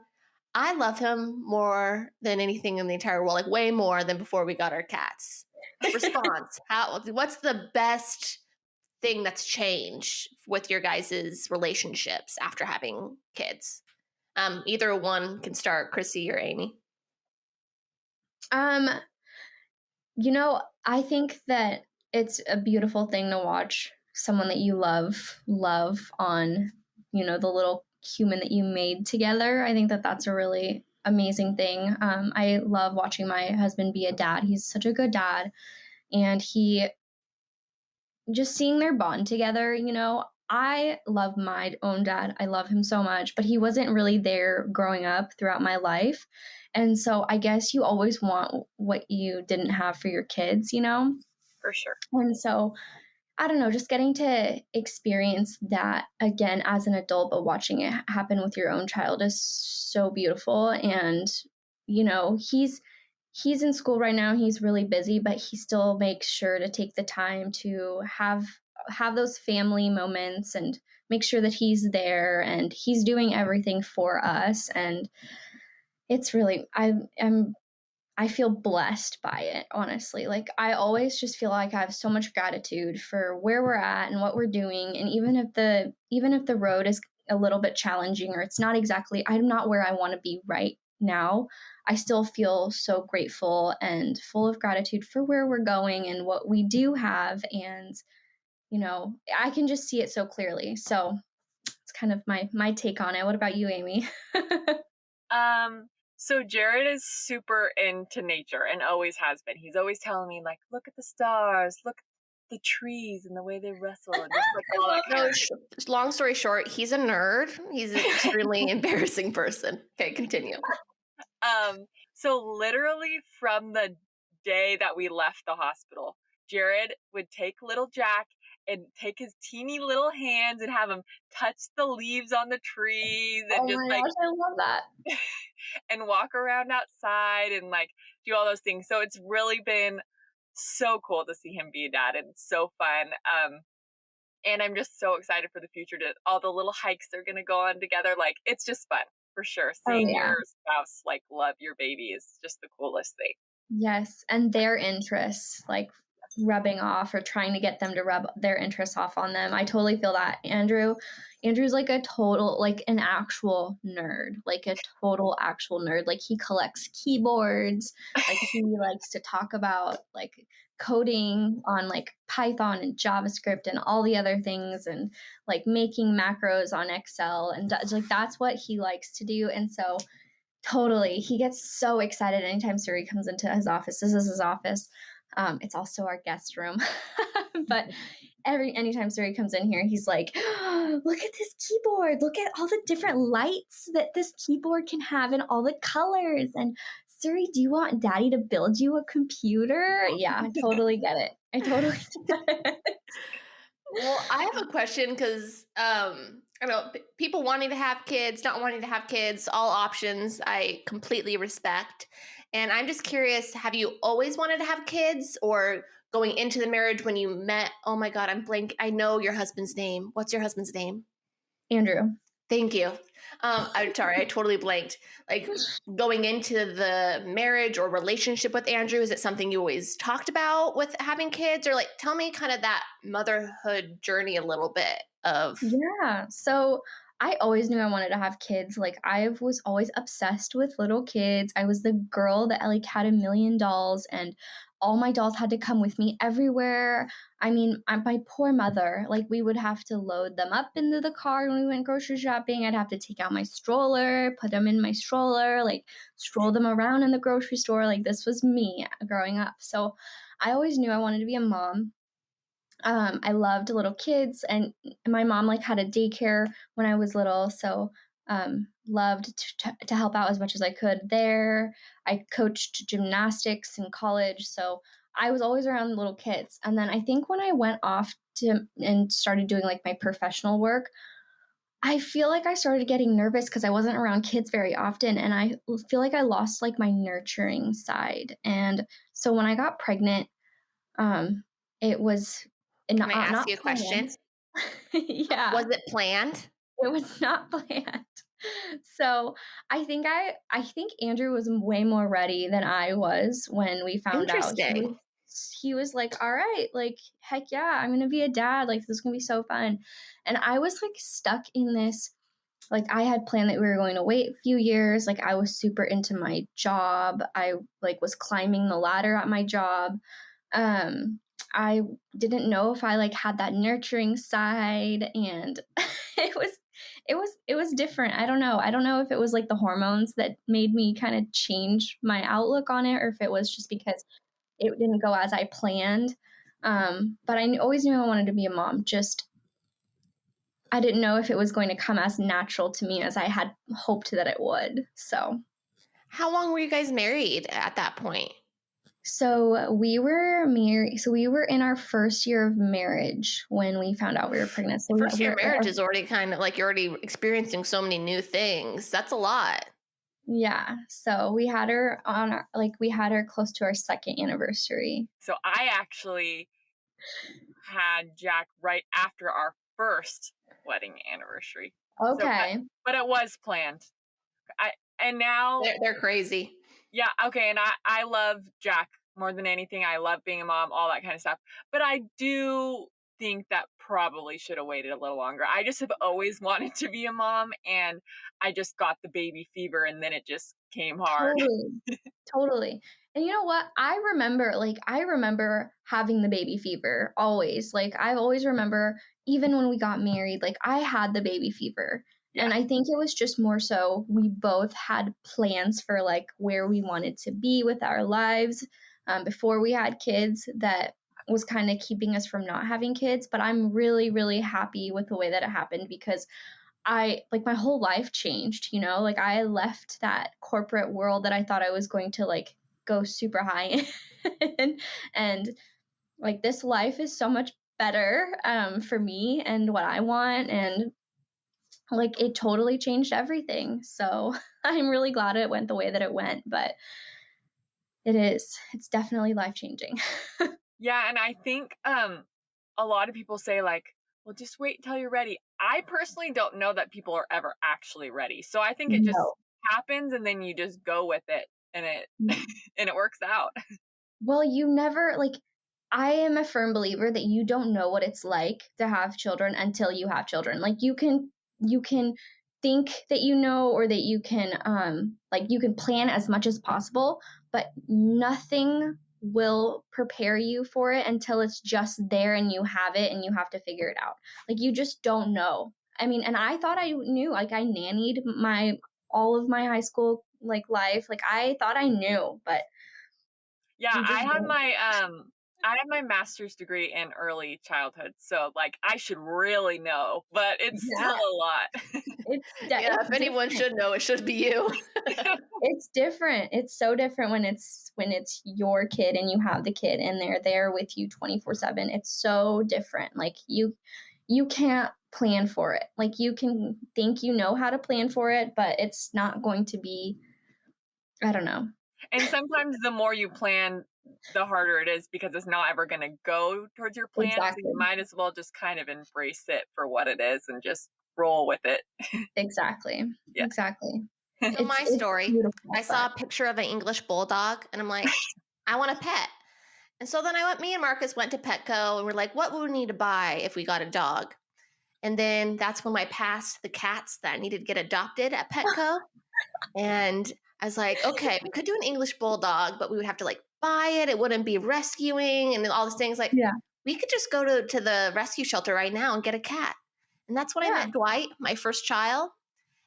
I love him more than anything in the entire world, like way more than before we got our cats. Response. What's the best thing that's changed with your guys' relationships after having kids? Either one can start, Chrissy or Amy. Um, I think that it's a beautiful thing to watch someone that you love on, the little human that you made together. I think that that's a really amazing thing. I love watching my husband be a dad. He's such a good dad, and he just seeing their bond together, I love my own dad. I love him so much, but he wasn't really there growing up throughout my life. And so I guess you always want what you didn't have for your kids, For sure. And so I don't know, just getting to experience that again as an adult, but watching it happen with your own child is so beautiful. And, he's in school right now. He's really busy, but he still makes sure to take the time to have those family moments and make sure that he's there and he's doing everything for us. And it's really I feel blessed by it, honestly. Like, I always just feel like I have so much gratitude for where we're at and what we're doing. And even if the road is a little bit challenging or it's not exactly, I'm not where I want to be right now, I still feel so grateful and full of gratitude for where we're going and what we do have. And, I can just see it so clearly. So it's kind of my take on it. What about you, Amy? So Jared is super into nature and always has been. He's always telling me like, look at the stars, look at the trees and the way they rustle and just like all that kind of Long story short, he's a nerd. He's an extremely embarrassing person. Okay, continue. So literally from the day that we left the hospital, Jared would take little Jack and take his teeny little hands and have him touch the leaves on the trees and Oh just my like gosh, I love that. and walk around outside and like do all those things. So it's really been so cool to see him be a dad and it's so fun. And I'm just so excited for the future to all the little hikes they're gonna go on together. Like it's just fun for sure. Oh Seeing yeah. your spouse like love your baby is just the coolest thing. Yes, and their interests, like rubbing off or trying to get them to rub their interests off on them. I totally feel that. Andrew's like a total, like an actual nerd, like a total actual nerd. Like he collects keyboards, like he likes to talk about like coding on like Python and JavaScript and all the other things and like making macros on Excel and like that's what he likes to do. And so totally. He gets so excited anytime Suri comes into his office. This is his office. It's also our guest room. But anytime Suri comes in here, he's like, oh, look at this keyboard. Look at all the different lights that this keyboard can have and all the colors. And Suri, do you want daddy to build you a computer? Yeah, I totally get it. I totally get it. Well, I have a question because I know people wanting to have kids, not wanting to have kids, all options I completely respect. And I'm just curious, have you always wanted to have kids, or going into the marriage when you met? Oh my God, I'm blank. I know your husband's name. What's your husband's name? Andrew. Thank you. I'm sorry, I totally blanked. Like, going into the marriage or relationship with Andrew, is it something you always talked about with having kids? Or like, tell me kind of that motherhood journey a little bit of. Yeah. So I always knew I wanted to have kids. Like I was always obsessed with little kids. I was the girl that like had a million dolls, and all my dolls had to come with me everywhere. I mean, my poor mother, like we would have to load them up into the car when we went grocery shopping. I'd have to take out my stroller, put them in my stroller, like stroll them around in the grocery store. Like this was me growing up. So I always knew I wanted to be a mom. I loved little kids, and my mom like had a daycare when I was little, so loved to help out as much as I could there. I coached gymnastics in college, so I was always around little kids. And then I think when I went off to and started doing like my professional work, I feel like I started getting nervous because I wasn't around kids very often, and I feel like I lost like my nurturing side. And so when I got pregnant, um, it was Can I ask not you a question? planned. Yeah, Was it planned? it was not planned. So I think Andrew was way more ready than I was when we found out. Interesting. He was like, all right, like heck yeah, I'm gonna be a dad. Like this is gonna be so fun. And I was like stuck in this. Like I had planned that we were going to wait a few years. Like I was super into my job. I like was climbing the ladder at my job. I didn't know if I like had that nurturing side, and it was it was different. I don't know. I don't know if it was like the hormones that made me kind of change my outlook on it, or if it was just because it didn't go as I planned. But I always knew I wanted to be a mom. Just I didn't know if it was going to come as natural to me as I had hoped that it would. So How long were you guys married at that point? So we were married. So we were in our first year of marriage when we found out we were pregnant. So First year marriage is already kind of like you're already experiencing so many new things. That's a lot. Yeah. So we had her on our, like we had her close to our second anniversary. So I actually had Jack right after our first wedding anniversary. Okay. So, but it was planned. And now They're crazy. Yeah, okay, and I love Jack more than anything. I love being a mom, all that kind of stuff. But I do think that probably should have waited a little longer. I just have always wanted to be a mom, and I just got the baby fever, and then it just came hard. Totally. And you know what? I remember having the baby fever always. Like I always remember, even when we got married, like I had the baby fever. Yeah. And I think it was just more so we both had plans for like where we wanted to be with our lives before we had kids that was kind of keeping us from not having kids. But I'm really, really happy with the way that it happened, because I like my whole life changed, you know, like I left that corporate world that I thought I was going to like go super high in. And like this life is so much better for me and what I want. And like it totally changed everything. So I'm really glad it went the way that it went, but it's definitely life changing. Yeah, and I think a lot of people say like, well, just wait until you're ready. I personally don't know that people are ever actually ready. So I think it just happens, and then you just go with it, and it and it works out. Well, you never like I am a firm believer that you don't know what it's like to have children until you have children. Like you can think that you know, or that you can like you can plan as much as possible, but nothing will prepare you for it until it's just there and you have it and you have to figure it out. Like you just don't know. I mean, and I thought I knew. Like I nannied all of my high school like life. Like I thought I knew, but yeah, I had my I have my master's degree in early childhood, so like I should really know, but it's still a lot. Yeah, if anyone should know, it should be you. It's different. It's so different when it's your kid and you have the kid and they're there with you 24/7. It's so different. Like you can't plan for it. Like you can think you know how to plan for it, but it's not going to be, I don't know. And sometimes the more you plan, the harder it is because it's not ever going to go towards your plan. Exactly. So you might as well just kind of embrace it for what it is and just roll with it. Exactly. Yeah. Exactly. So my story, I saw a picture of an English bulldog and I'm like, I want a pet. And so then me and Marcus went to Petco and we're like, what would we need to buy if we got a dog? And then that's when I passed the cats that needed to get adopted at Petco. And I was like, okay, we could do an English bulldog, but we would have to like buy it. It wouldn't be rescuing and all these things. Like, we could just go to the rescue shelter right now and get a cat. And that's when I met Dwight, my first child.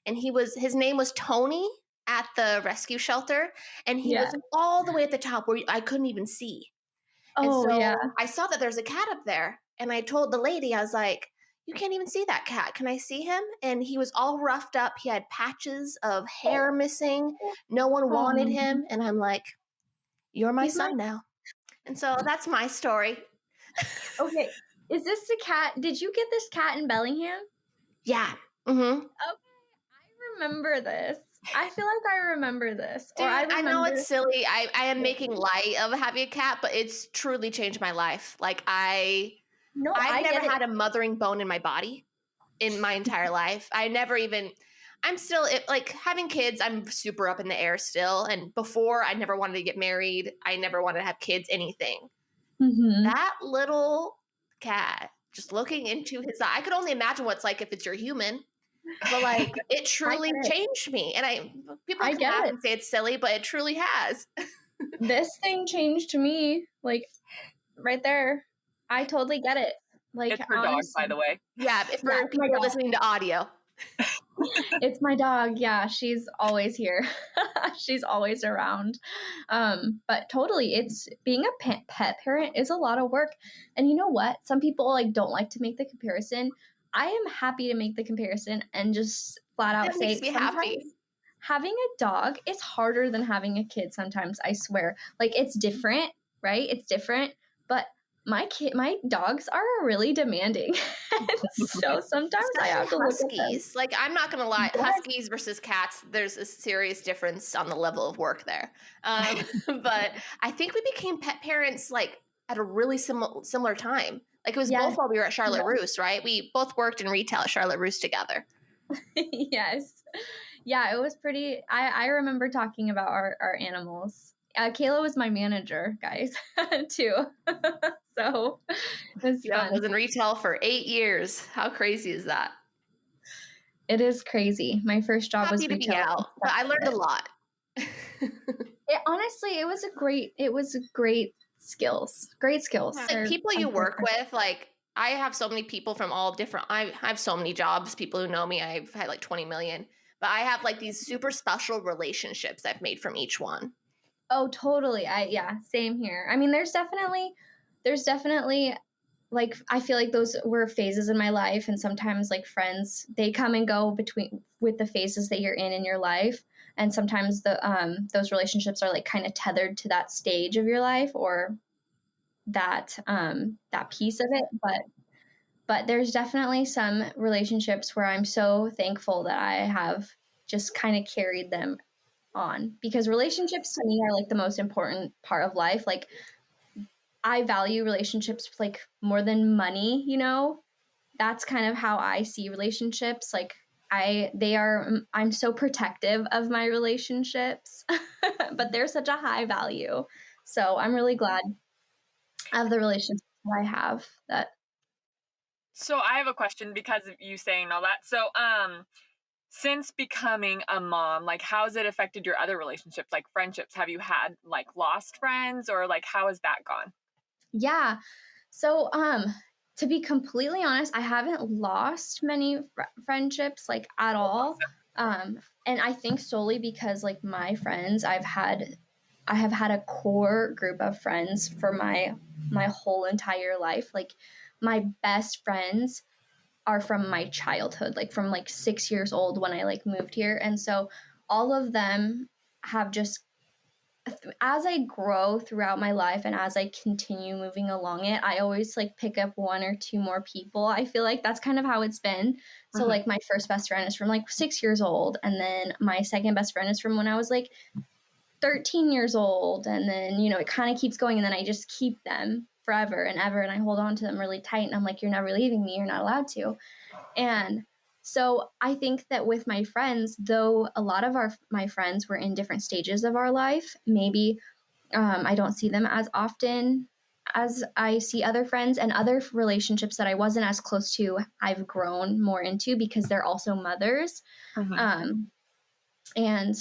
And his name was Tony at the rescue shelter. And he was all the way at the top where I couldn't even see. Oh, and so I saw that there's a cat up there. And I told the lady, I was like, you can't even see that cat. Can I see him? And he was all roughed up. He had patches of hair missing. No one wanted him. And I'm like, you're my son now. And so that's my story. Okay. Is this the cat? Did you get this cat in Bellingham? Yeah. Mm-hmm. Okay. I remember this. I feel like I remember this. Dude, I know it's silly. I am making light of having a cat, but it's truly changed my life. Like I've never had a mothering bone in my body in my entire life. I'm still like having kids. I'm super up in the air still. And before I never wanted to get married. I never wanted to have kids, anything. Mm-hmm. That little cat, just looking into his eye, I could only imagine what it's like if it's your human. But like it truly changed me. And people can laugh and say it's silly, but it truly has. This thing changed me, like right there. I totally get it. Like it's her dog, by the way. Yeah, if for people listening to audio. It's my dog. Yeah, she's always here. She's always around. But totally, it's being a pet parent is a lot of work. And you know what? Some people like don't like to make the comparison. I am happy to make the comparison and just flat out say makes me happy. Having a dog is harder than having a kid sometimes, I swear. Like it's different, right? It's different, but my dogs are really demanding. So sometimes I have to look at huskies. Like I'm not gonna lie, huskies versus cats, there's a serious difference on the level of work there. But I think we became pet parents like at a really similar time. Like it was both while we were at Charlotte Russe, right? We both worked in retail at Charlotte Russe together. Yes. Yeah, it was pretty. I remember talking about our animals. Kayla was my manager, guys, too. So it was fun. I was in retail for 8 years. How crazy is that? It is crazy. My first job was retail. Happy to be out, but I learned a lot. Honestly, it was great skills. Great skills. Like people you work with, like I have so many people from all different, I have so many jobs, people who know me, I've had like 20 million, but I have like these super special relationships I've made from each one. Oh, totally. Same here. I mean, there's definitely like, I feel like those were phases in my life. And sometimes like friends, they come and go with the phases that you're in your life. And sometimes those relationships are like kind of tethered to that stage of your life or that piece of it. But there's definitely some relationships where I'm so thankful that I have just kind of carried them on, because relationships to me are like the most important part of life. Like I value relationships like more than money, you know. That's kind of how I see relationships. Like I'm so protective of my relationships, but they're such a high value. So I'm really glad of the relationships that I have. So I have a question because of you saying all that. So since becoming a mom, like how has it affected your other relationships, like friendships? Have you had like lost friends or like how has that gone? Yeah. So to be completely honest, I haven't lost many friendships like at all. And I think solely because like my friends, I've had I have had a core group of friends for my whole entire life. Like my best friends are from my childhood, like from like 6 years old when I like moved here. And so all of them have just, as I grow throughout my life and as I continue moving along it, I always like pick up one or two more people. I feel like that's kind of how it's been. So like my first best friend is from like 6 years old, and then my second best friend is from when I was like 13 years old, and then it kind of keeps going, and then I just keep them forever and ever, and I hold on to them really tight, and I'm like, you're never leaving me, you're not allowed to. And so I think that with my friends, though a lot of my friends were in different stages of our life, maybe I don't see them as often as I see other friends, and other relationships that I wasn't as close to, I've grown more into because they're also mothers. And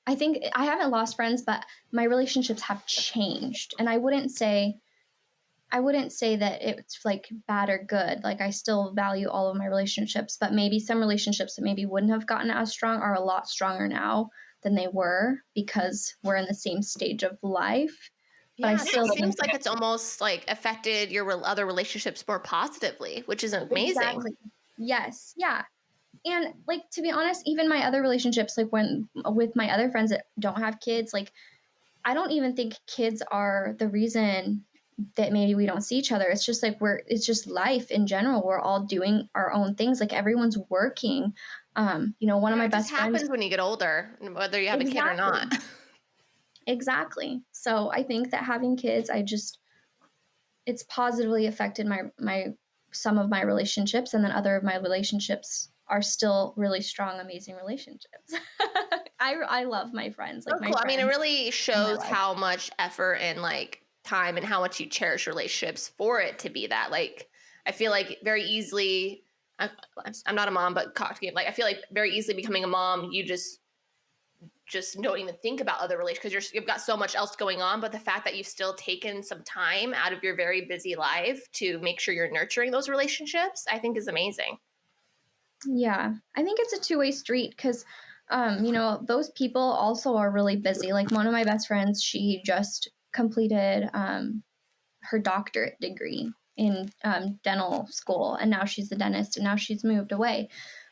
I think I haven't lost friends, but my relationships have changed, and I wouldn't say that it's like bad or good. Like I still value all of my relationships, but maybe some relationships that maybe wouldn't have gotten as strong are a lot stronger now than they were because we're in the same stage of life. But Yeah, I still it seems like it's almost like affected your other relationships more positively, which is amazing. Exactly. Yes. Yeah. And like, to be honest, even my other relationships, like when with my other friends that don't have kids, like I don't even think kids are the reason that maybe we don't see each other. It's just like it's just life in general. We're all doing our own things. Like everyone's working. One of my It just best friends. happens when you get older, whether you have a kid or not. Exactly. So I think that having kids, it's positively affected my some of my relationships, and then other of my relationships are still really strong, amazing relationships. I love my friends. Like my Cool. I mean, it friends really in my shows life. how much effort and like time and how much you cherish relationships for it to be that. Like, I feel like very easily, I'm not a mom, but like I feel like very easily becoming a mom, you just don't even think about other relationships because you've got so much else going on. But the fact that you've still taken some time out of your very busy life to make sure you're nurturing those relationships, I think is amazing. Yeah, I think it's a two-way street because, those people also are really busy. Like one of my best friends, she just completed her doctorate degree in dental school, and now she's a dentist, and now she's moved away.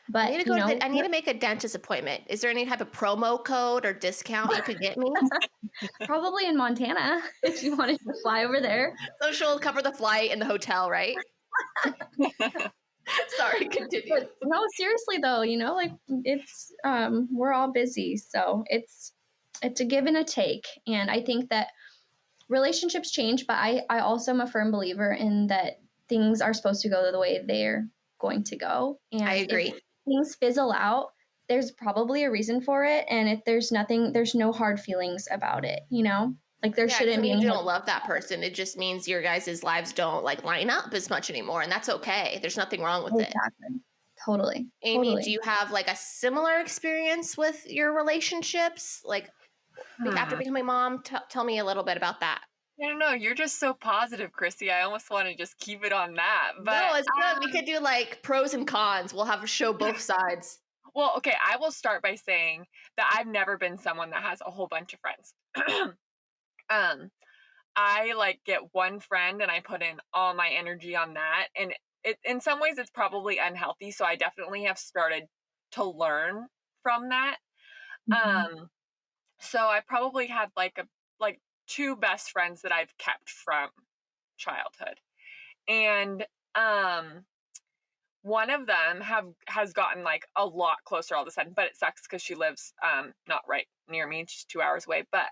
But I need to make a dentist appointment. Is there any type of promo code or discount you could get me? probably in Montana if you wanted to fly over there. So she'll cover the flight and the hotel, right? Sorry, continue. But no, seriously though, like it's we're all busy, so it's a give and a take, and I think that relationships change, but I also am a firm believer in that things are supposed to go the way they're going to go, and I agree. if things fizzle out, there's probably a reason for it, and if there's no hard feelings about it, like there shouldn't be You any. don't love that person. It just means your guys' lives don't like line up as much anymore, and that's okay. There's nothing wrong with it. Exactly. Totally. Amy, do you have like a similar experience with your relationships? Like after becoming mom, tell me a little bit about that. I don't know. You're just so positive, Chrissy. I almost want to just keep it on that. But no, it's good. We could do like pros and cons. We'll have a show both sides. Well, okay. I will start by saying that I've never been someone that has a whole bunch of friends. I like get one friend and I put in all my energy on that. And in some ways it's probably unhealthy. So I definitely have started to learn from that. So I probably had like two best friends that I've kept from childhood. And one of them has gotten like a lot closer all of a sudden, but it sucks because she lives not right near me. She's 2 hours away. But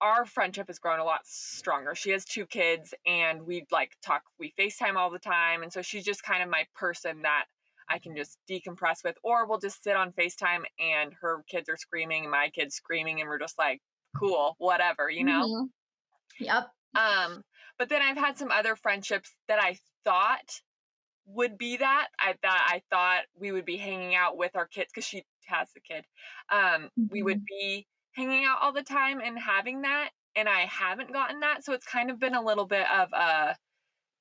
our friendship has grown a lot stronger. She has 2 kids, and we like talk, we FaceTime all the time. And so she's just kind of my person that I can just decompress with, or we'll just sit on FaceTime and her kids are screaming and my kids screaming, and we're just like, cool, whatever, Yep. But then I've had some other friendships that I thought would be that. I thought we would be hanging out with our kids because she has a kid. We would be hanging out all the time and having that, and I haven't gotten that. So it's kind of been a little bit of a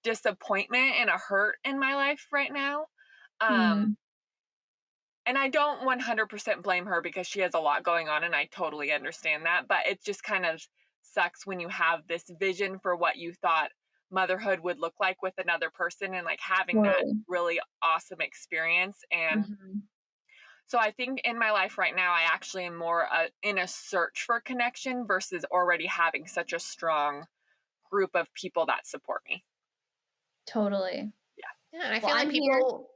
disappointment and a hurt in my life right now. and I don't 100% blame her because she has a lot going on and I totally understand that, but it just kind of sucks when you have this vision for what you thought motherhood would look like with another person and like having that Totally. really awesome experience. And Mhm. so I think in my life right now, I actually am more in a search for connection versus already having such a strong group of people that support me. Totally. Yeah, and I Well, feel like I'm here. people.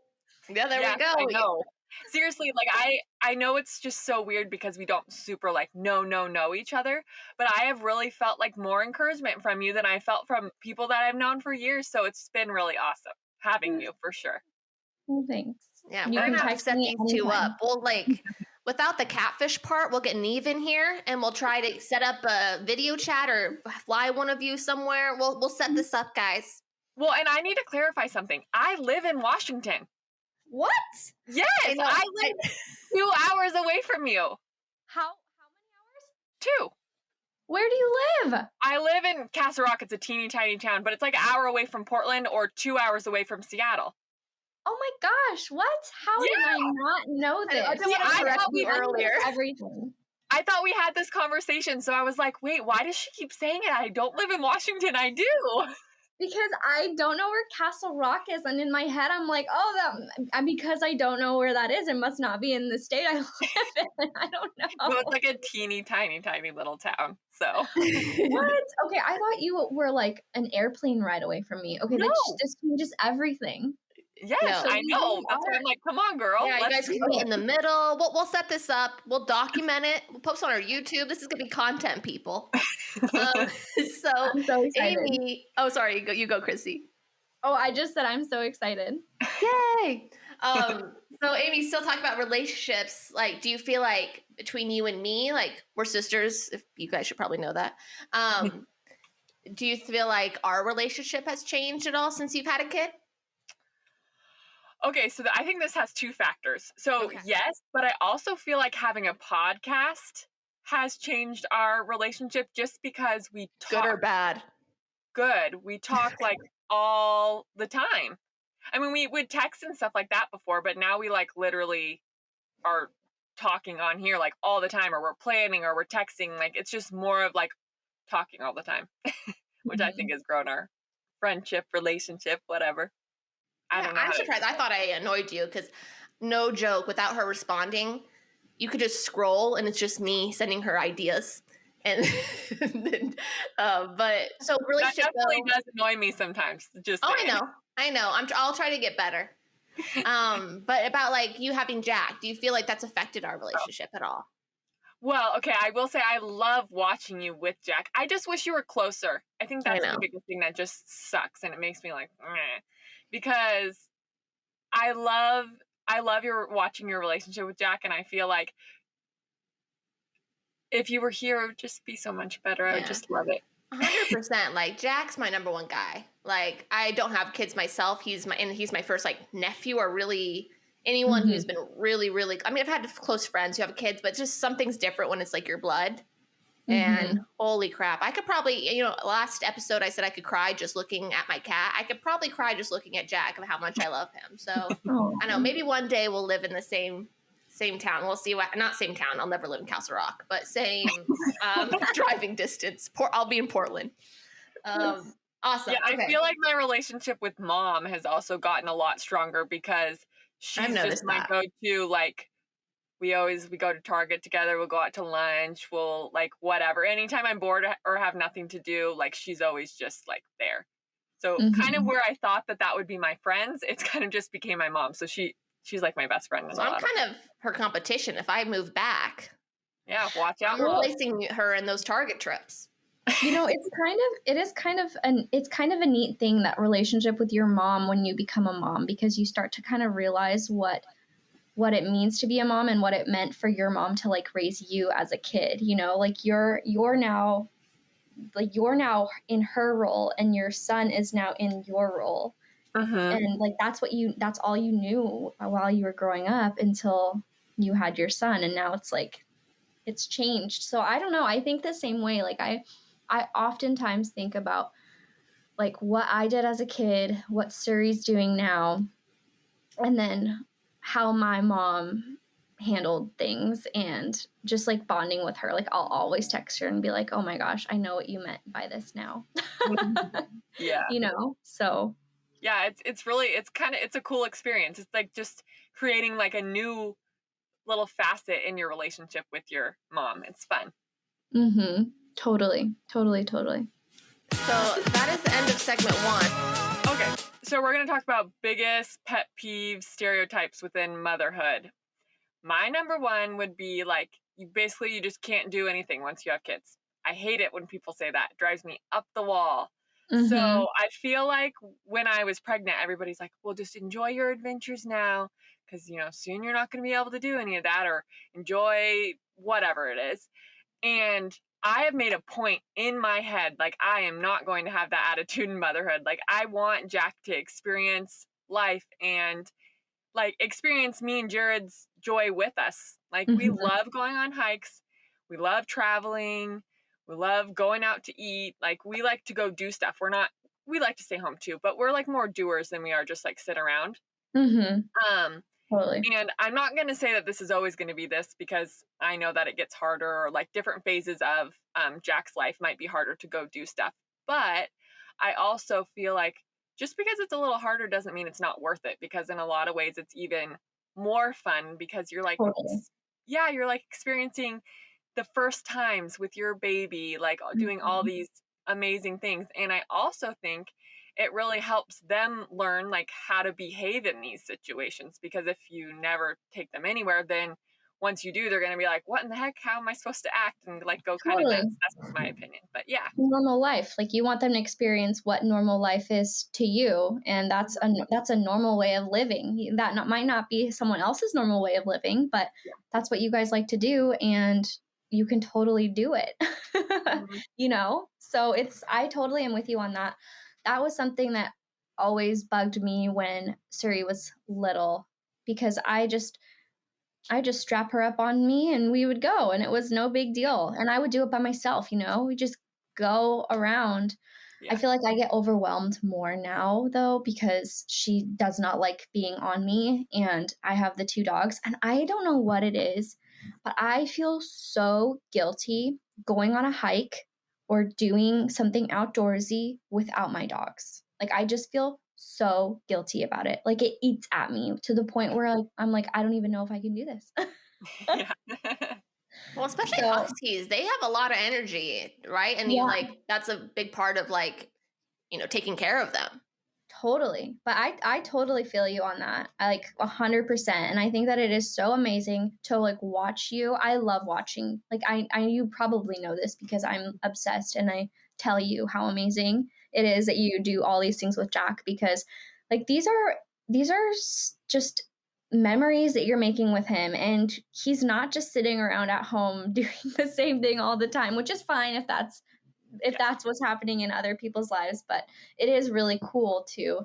Yeah, there we Yes, go. I know. Seriously, like I know it's just so weird because we don't super like know each other, but I have really felt like more encouragement from you than I felt from people that I've known for years, so it's been really awesome having you for sure. Well, thanks. Yeah, You we're can gonna have to text set me these two up. anytime. We'll like, without the catfish part, we'll get Neve in here and we'll try to set up a video chat or fly one of you somewhere. We'll set this up, guys. Well, and I need to clarify something. I live in Washington. What? Yes, I know. I live 2 hours away from you. How many hours? 2. Where do you live? I live in Castle Rock. It's a teeny tiny town, but it's like an hour away from Portland or 2 hours away from Seattle. Oh my gosh, what? How did I not know this? I didn't want to correct you earlier. Everything. I thought we had this conversation, so I was like, wait, why does she keep saying it? I don't live in Washington. I do. Because I don't know where Castle Rock is, and in my head I'm like, oh, that because I don't know where that is, it must not be in the state I live in. I don't know. Well, it's like a teeny tiny little town. So What? Okay, I thought you were like an airplane ride away from me. Okay, No. this changes everything. yes, No. I know. That's why I'm like, come on, girl. Yeah, you let's guys do can meet it. in the middle. We'll set this up. We'll document it. We'll post on our YouTube. This is gonna be content, people. So, I'm so excited. Amy. Oh, sorry. You go, Chrissy. Oh, I just said I'm so excited. Yay. So Amy, still talking about relationships. Like, do you feel like between you and me, like we're sisters? If you guys should probably know that. Do you feel like our relationship has changed at all since you've had a kid? Okay, so I think this has 2 factors. So Okay. yes, but I also feel like having a podcast has changed our relationship just because we talk Good or bad? good. We talk like all the time. I mean, we would text and stuff like that before, but now we like literally are talking on here like all the time, or we're planning, or we're texting. Like it's just more of like talking all the time, which I think has grown our friendship, relationship, whatever. I don't know. I'm surprised. I thought I annoyed you because, no joke, without her responding, you could just scroll and it's just me sending her ideas. And but so That relationship definitely though, does annoy me sometimes. Just oh, saying. I know. I'll try to get better. But about like you having Jack, do you feel like that's affected our relationship at all? Well, okay, I will say I love watching you with Jack. I just wish you were closer. I think that's the know. biggest thing that just sucks, and it makes me like, meh. Because I love your watching your relationship with Jack, and I feel like if you were here, it would just be so much better. I would Yeah. just love it. 100%. Like Jack's my number one guy. Like I don't have kids myself. He's my first like nephew, or really anyone Mhm. who's been really, really. I mean, I've had close friends who have kids, but just something's different when it's like your blood. And holy crap, I could probably, last episode I said I could cry just looking at my cat. I could probably cry just looking at Jack of how much I love him. So Oh. I know maybe one day we'll live in the same town. We'll see what, not same town. I'll never live in Castle Rock, but same driving distance. I'll be in Portland. Awesome. Yeah, Okay. I feel like my relationship with Mom has also gotten a lot stronger because she's just noticed my that. go-to. Like we go to Target together, we'll go out to lunch, we'll like whatever. Anytime I'm bored or have nothing to do, like she's always just like there. So kind of where I thought that would be my friends, it's kind of just became my mom. So she's like my best friend. So I'm kind of her competition. If I move back, yeah, watch out. I'm replacing her in those Target trips. It's kind of a neat thing, that relationship with your mom when you become a mom, because you start to kind of realize what it means to be a mom and what it meant for your mom to like raise you as a kid. Like you're now in her role and your son is now in your role. And like that's all you knew while you were growing up until you had your son, and now it's like it's changed. So I don't know, I think the same way. Like I oftentimes think about like what I did as a kid, what Suri's doing now, and then how my mom handled things and just like bonding with her. Like I'll always text her and be like, oh my gosh, I know what you meant by this now. Yeah. You know, so. Yeah, it's really, it's a cool experience. It's like just creating like a new little facet in your relationship with your mom. It's fun. Mm-hmm. Totally. So that is the end of segment 1. Okay, so we're going to talk about biggest pet peeves, stereotypes within motherhood. My number 1 would be like, you just can't do anything once you have kids. I hate it when people say that. It drives me up the wall. Mm-hmm. So I feel like when I was pregnant, everybody's like, well, just enjoy your adventures now, because, soon you're not going to be able to do any of that, or enjoy whatever it is. And I have made a point in my head, like, I am not going to have that attitude in motherhood. Like, I want Jack to experience life and, like, experience me and Jared's joy with us. Like, we love going on hikes. We love traveling. We love going out to eat. Like, we like to go do stuff. We like to stay home too, but we're like more doers than we are just like sit around. Totally. And I'm not going to say that this is always going to be this, because I know that it gets harder, or like different phases of Jack's life might be harder to go do stuff. But I also feel like just because it's a little harder doesn't mean it's not worth it, because in a lot of ways it's even more fun, because you're like, yeah, you're like experiencing the first times with your baby, like doing all these amazing things. And I also think it really helps them learn like how to behave in these situations, because if you never take them anywhere, then once you do, they're going to be like, what in the heck, how am I supposed to act, and like go kind of nuts. That's just my opinion, but yeah, normal life. Like you want them to experience what normal life is to you, and that's a normal way of living. That might not be someone else's normal way of living, but that's what you guys like to do, and you can totally do it. So I totally am with you on that. That was something that always bugged me when Suri was little, because I just strap her up on me and we would go, and it was no big deal. And I would do it by myself, we just go around. Yeah. I feel like I get overwhelmed more now though, because she does not like being on me, and I have the 2 dogs, and I don't know what it is, but I feel so guilty going on a hike or doing something outdoorsy without my dogs. Like I just feel so guilty about it. Like it eats at me to the point where I'm like, I don't even know if I can do this. Well, especially huskies, they have a lot of energy, right? And you that's a big part of like, taking care of them. Totally. But I totally feel you on that. I like 100%. And I think that it is so amazing to like watch you. I love watching. Like you probably know this because I'm obsessed, and I tell you how amazing it is that you do all these things with Jack, because like these are just memories that you're making with him, and he's not just sitting around at home doing the same thing all the time, which is fine if that's what's happening in other people's lives. But it is really cool to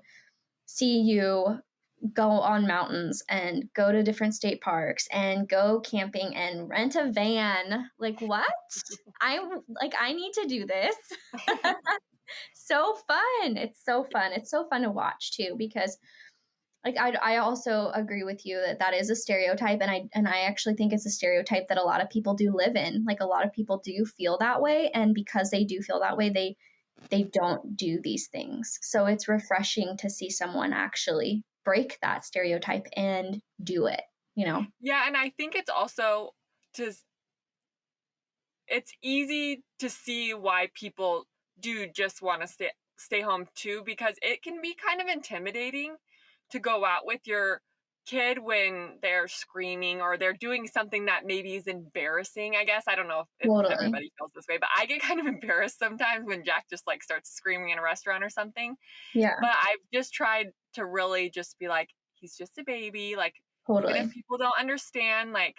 see you go on mountains and go to different state parks and go camping and rent a van. Like what? I need to do this. So fun. It's so fun. It's so fun to watch too, because like I also agree with you that is a stereotype, and I actually think it's a stereotype that a lot of people do live in. Like a lot of people do feel that way, and because they do feel that way, they don't do these things. So it's refreshing to see someone actually break that stereotype and do it, Yeah, and I think it's also it's easy to see why people do just want to stay home too, because it can be kind of intimidating to go out with your kid when they're screaming or they're doing something that maybe is embarrassing, I guess. I don't know if everybody feels this way, but I get kind of embarrassed sometimes when Jack just like starts screaming in a restaurant or something. Yeah. But I've just tried to really just be like, he's just a baby. Like, totally. Even if people don't understand, like,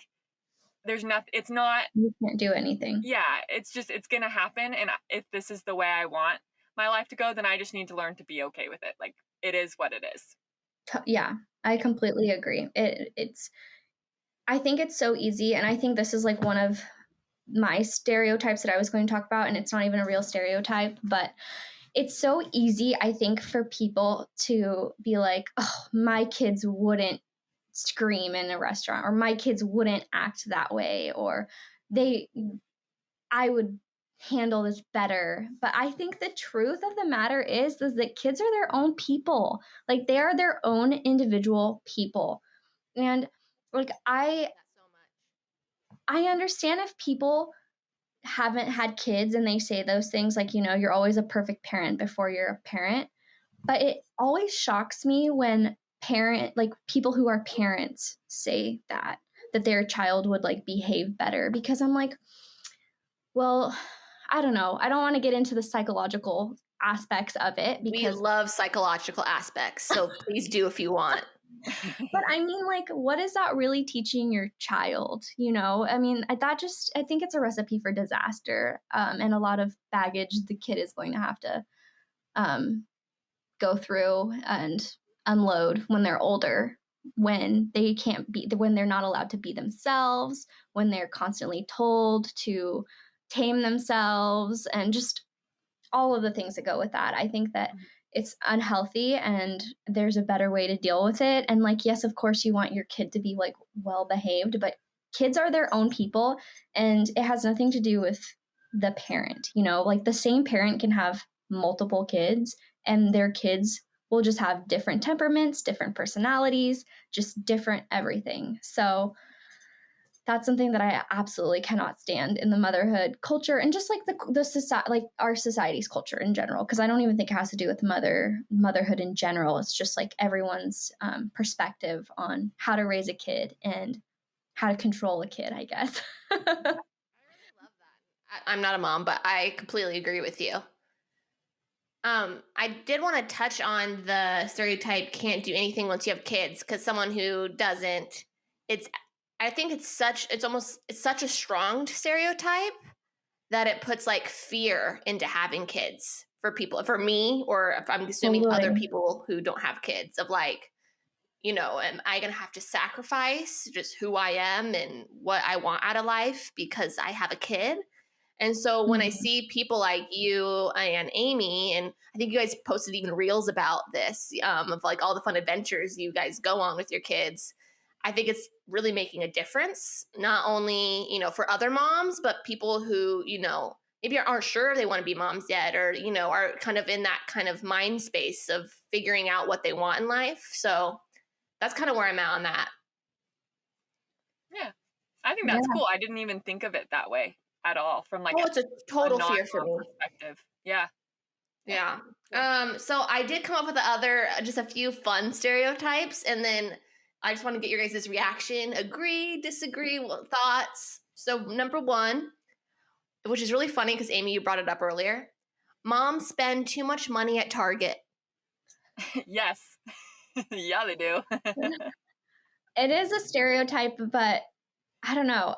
there's nothing, it's not, you can't do anything. Yeah, it's going to happen. And if this is the way I want my life to go, then I just need to learn to be okay with it. Like, it is what it is. Yeah, I completely agree. I think it's so easy. And I think this is like one of my stereotypes that I was going to talk about. And it's not even a real stereotype, but it's so easy, I think, for people to be like, oh, my kids wouldn't scream in a restaurant, or my kids wouldn't act that way, or I would handle this better. But I think the truth of the matter is that kids are their own people. Like, they are their own individual people. And like, I understand if people haven't had kids and they say those things, like, you're always a perfect parent before you're a parent. But it always shocks me when people who are parents say that their child would like behave better, because I'm like, well, I don't know. I don't want to get into the psychological aspects of it, because we love psychological aspects, so please do if you want. But I mean, like, what is that really teaching your child? I mean, I think it's a recipe for disaster, and a lot of baggage the kid is going to have to go through and unload when they're older, when they're not allowed to be themselves, when they're constantly told to tame themselves, and just all of the things that go with that. I think that it's unhealthy, and there's a better way to deal with it. And like, yes, of course you want your kid to be like well behaved, but kids are their own people, and it has nothing to do with the parent. Like, the same parent can have multiple kids, and their kids will just have different temperaments, different personalities, just different everything. So that's something that I absolutely cannot stand in the motherhood culture, and just like the society, like our society's culture in general. Because I don't even think it has to do with motherhood in general. It's just like everyone's perspective on how to raise a kid and how to control a kid, I guess. I really love that. I'm not a mom, but I completely agree with you. I did want to touch on the stereotype can't do anything once you have kids, because someone who doesn't, I think it's such a strong stereotype that it puts like fear into having kids for people, for me, or if I'm assuming other people who don't have kids, of like, am I going to have to sacrifice just who I am and what I want out of life because I have a kid? And so when I see people like you and Amy, and I think you guys posted even reels about this, of like all the fun adventures you guys go on with your kids, I think it's really making a difference, not only, for other moms, but people who, maybe aren't sure if they want to be moms yet, or, are kind of in that kind of mind space of figuring out what they want in life. So that's kind of where I'm at on that. Yeah, I think that's cool. I didn't even think of it that way at all, from like it's a total fear for me perspective. Yeah. So I did come up with just a few fun stereotypes, and then I just want to get your guys' reaction. Agree, disagree, thoughts. So number one, which is really funny because Amy, you brought it up earlier. Moms spend too much money at Target. Yes. Yeah, they do. It is a stereotype, but I don't know.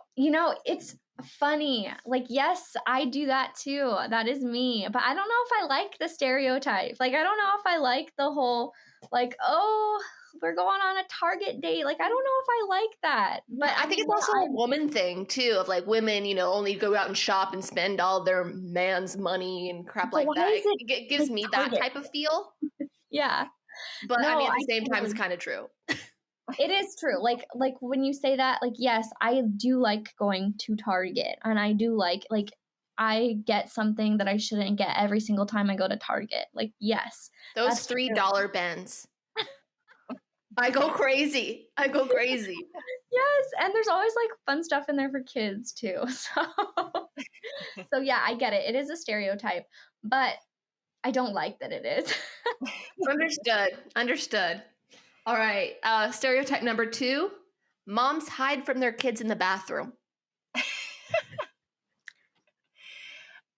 It's funny. Like, yes, I do that too. That is me. But I don't know if I like the stereotype. Like, I don't know if I like the whole, like, oh, we're going on a Target date. Like, I don't know if I like that. But I think it's also a woman thing too, of like women, only go out and shop and spend all their man's money and crap like that. It gives me that type of feel. Yeah. But no, I mean, at the same time, it's kind of true. It is true. Like when you say that, like, yes, I do like going to Target, and I do like I get something that I shouldn't get every single time I go to Target. Like, yes. Those $3 bins. I go crazy. Yes, and there's always like fun stuff in there for kids too. So yeah, I get it. It is a stereotype, but I don't like that it is. Understood. All right. Stereotype number 2, moms hide from their kids in the bathroom.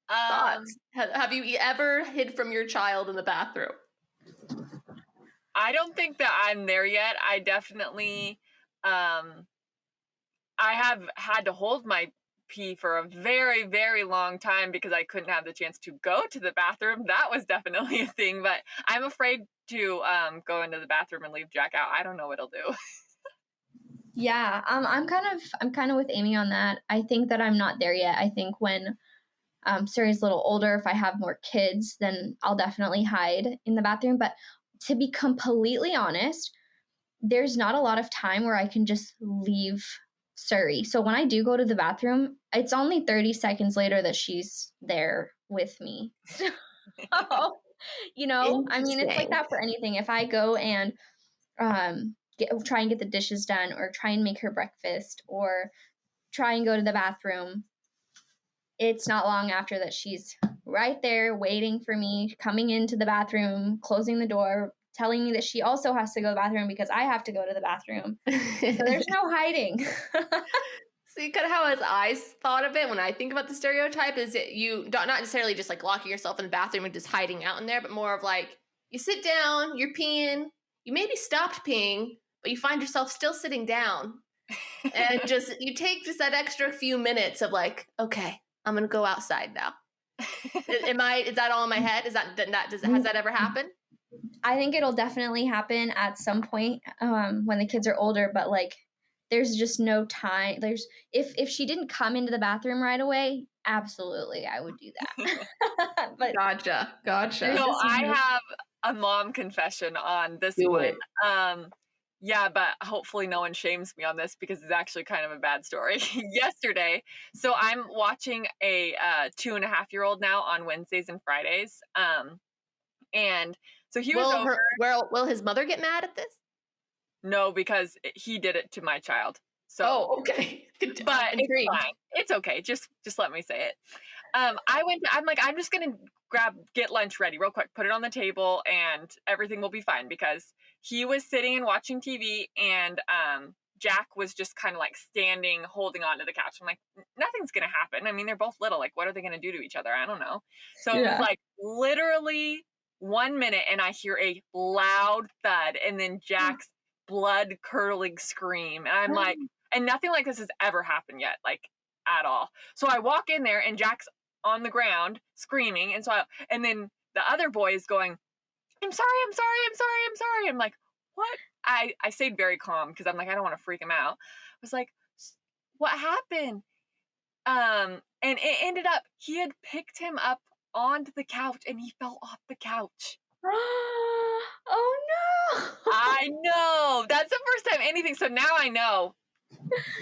Thoughts? Have you ever hid from your child in the bathroom? I don't think that I'm there yet. I definitely, I have had to hold my pee for a very, very long time because I couldn't have the chance to go to the bathroom. That was definitely a thing, but I'm afraid to go into the bathroom and leave Jack out. I don't know what he'll do. Yeah, I'm kind of with Amy on that. I think that I'm not there yet. I think when Suri's a little older, if I have more kids, then I'll definitely hide in the bathroom. But to be completely honest, there's not a lot of time where I can just leave Surrey. So when I do go to the bathroom, it's only 30 seconds later that she's there with me. So, you know, I mean, it's like that for anything. If I go and try and get the dishes done, or try and make her breakfast, or try and go to the bathroom, it's not long after that she's right there waiting for me, coming into the bathroom, closing the door, telling me that she also has to go to the bathroom because I have to go to the bathroom. So there's no hiding. See, kind of how his eyes thought of it when I think about the stereotype is that you not necessarily just like locking yourself in the bathroom and just hiding out in there, but more of like you sit down, you're peeing, you maybe stopped peeing, but you find yourself still sitting down, and just you take just that extra few minutes of like, okay, I'm gonna go outside now. Is that all in my head? Has that ever happened? I think it'll definitely happen at some point when the kids are older, but like there's just no time. If she didn't come into the bathroom right away, absolutely I would do that. But Gotcha. So I have a mom confession on this one. Yeah, but hopefully no one shames me on this because it's actually kind of a bad story. Yesterday, so I'm watching a 2.5-year-old now on Wednesdays and Fridays. And so he was over. Will his mother get mad at this? No, because he did it to my child. So okay. But it's fine. It's okay. Just let me say it. I'm like, I'm just gonna get lunch ready real quick, put it on the table, and everything will be fine, because he was sitting and watching TV, and Jack was just kind of like standing, holding on to the couch. I'm like, nothing's gonna happen. I mean, they're both little. Like, what are they gonna do to each other? I don't know. So it was like literally 1 minute, and I hear a loud thud, and then Jack's blood curdling scream, and I'm like, and nothing like this has ever happened yet, like at all. So I walk in there, and Jack's on the ground screaming, and then the other boy is going, I'm sorry. I'm like, what? I stayed very calm because I'm like, I don't want to freak him out. I was like, what happened? And it ended up, he had picked him up onto the couch, and he fell off the couch. Oh no. I know. That's the first time anything. So now I know.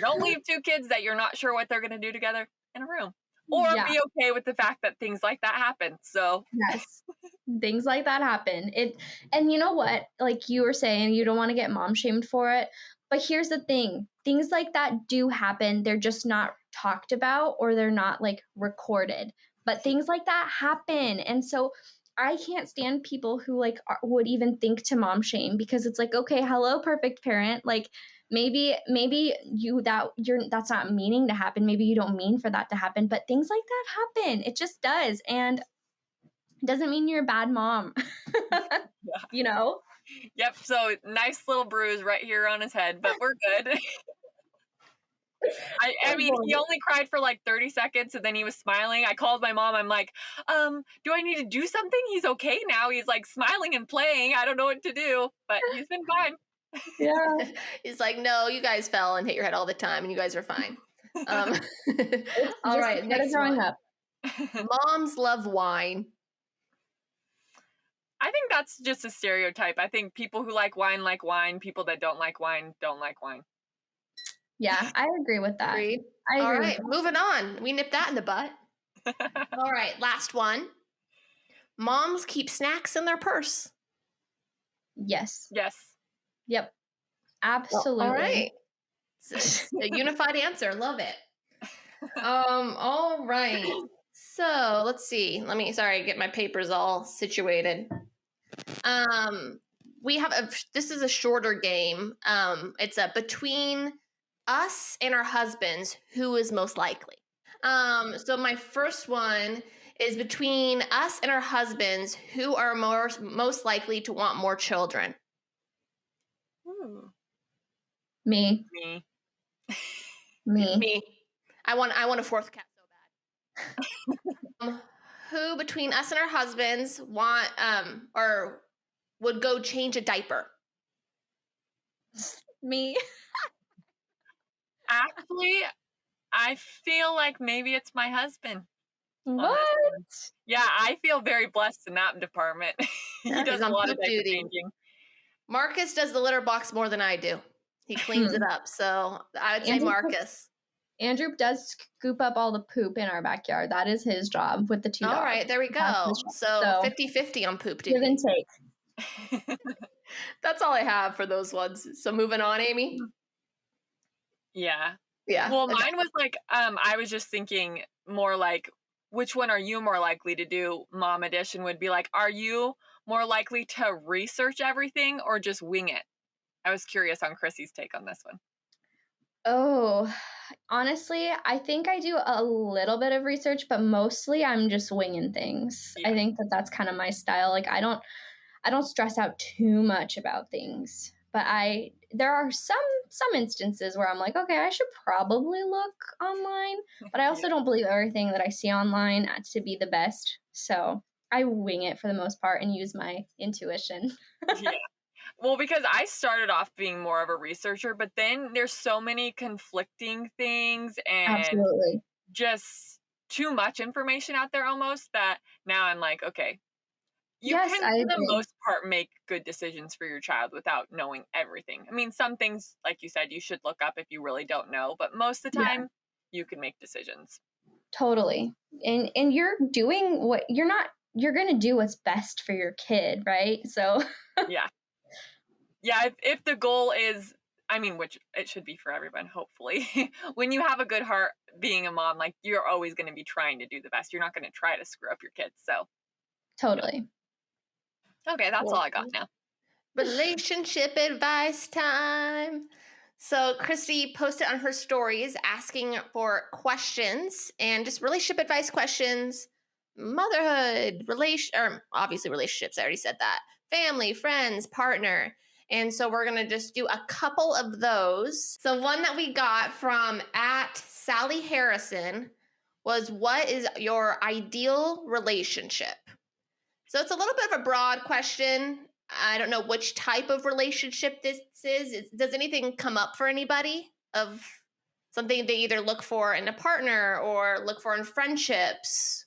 Don't leave two kids that you're not sure what they're going to do together in a room. Or be okay with the fact that things like that happen. So yes, things like that happen. And you know what? Like you were saying, you don't want to get mom shamed for it. But here's the thing. Things like that do happen. They're just not talked about, or they're not like recorded. But things like that happen. And so I can't stand people who like would even think to mom shame, because it's like, okay, hello, perfect parent. Like maybe that's not meaning to happen. Maybe you don't mean for that to happen, but things like that happen. It just does. And it doesn't mean you're a bad mom. You know? Yep. So nice little bruise right here on his head, but we're good. I mean, he only cried for like 30 seconds, and then he was smiling. I called my mom. I'm like, do I need to do something? He's okay now. He's like smiling and playing. I don't know what to do, but he's been fine. Yeah. He's like, no, you guys fell and hit your head all the time, and you guys are fine. All right, next one. Up. Moms love wine. I think that's just a stereotype. I think people who like wine. People that don't like wine don't like wine. Yeah, I agree with that. Agreed. All right, moving on. We nipped that in the butt. All right, last one. Moms keep snacks in their purse. Yes. Yep. Absolutely. Well, all right. It's a unified answer. Love it. All right. So let's see. Get my papers all situated. We have this is a shorter game. It's a between us and our husbands, who is most likely. So my first one is between us and our husbands, who are most likely to want more children. Me. I want a fourth cat so bad. Who between us and our husbands want or would go change a diaper? Me. Actually, I feel like maybe it's my husband. What? Yeah, I feel very blessed in that department. He does a lot of diaper changing. Marcus does the litter box more than I do. He cleans it up. So I would say Marcus. Andrew does scoop up all the poop in our backyard. That is his job with the 2 dogs. All right, there we go. So 50-50 on poop duty. Give and take. That's all I have for those ones. So moving on, Amy. Yeah. Yeah. Well, mine was like, I was just thinking more like, which one are you more likely to do? Mom edition would be like, are you more likely to research everything or just wing it? I was curious on Chrissie's take on this one. Oh, honestly, I think I do a little bit of research, but mostly I'm just winging things. Yeah. I think that that's kind of my style. Like I don't stress out too much about things. But there are some instances where I'm like, okay, I should probably look online, but I also don't believe everything that I see online to be the best. So I wing it for the most part and use my intuition. Yeah. Well, because I started off being more of a researcher, but then there's so many conflicting things and Absolutely. just too much information out there almost that now I'm like, okay, you Yes, can I for the agree. most part make good decisions for your child without knowing everything. I mean, some things, like you said, you should look up if you really don't know, but most of the time you can make decisions. Totally. And you're doing what you're going to do what's best for your kid, right? So Yeah. Yeah, if the goal is, I mean, which it should be for everyone, hopefully, when you have a good heart being a mom, like you're always going to be trying to do the best. You're not going to try to screw up your kids. So totally. Okay, that's all I got now. Relationship advice time. So Christy posted on her stories asking for questions and just relationship advice questions, motherhood, obviously relationships. I already said that. Family, friends, partner. And so we're going to just do a couple of those. So one that we got from @SallyHarrison was, what is your ideal relationship? So it's a little bit of a broad question. I don't know which type of relationship this is. Does anything come up for anybody of something they either look for in a partner or look for in friendships?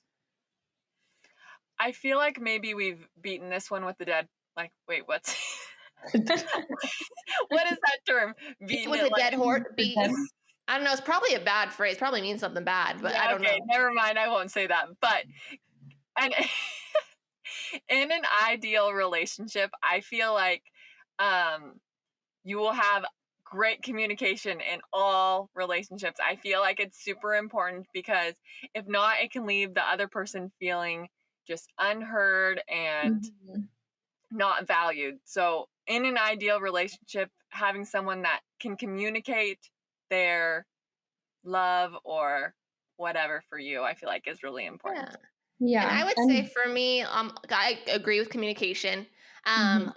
I feel like maybe we've beaten this one with the dead. Like, wait, what's what is that term? Beaten with a dead horse. I don't know. It's probably a bad phrase. Probably means something bad, but I don't know. Never mind. I won't say that. But in an ideal relationship, I feel like you will have great communication in all relationships. I feel like it's super important because if not, it can leave the other person feeling just unheard and not valued. So in an ideal relationship, having someone that can communicate their love or whatever for you, I feel like is really important. Yeah. And I would say for me, I agree with communication.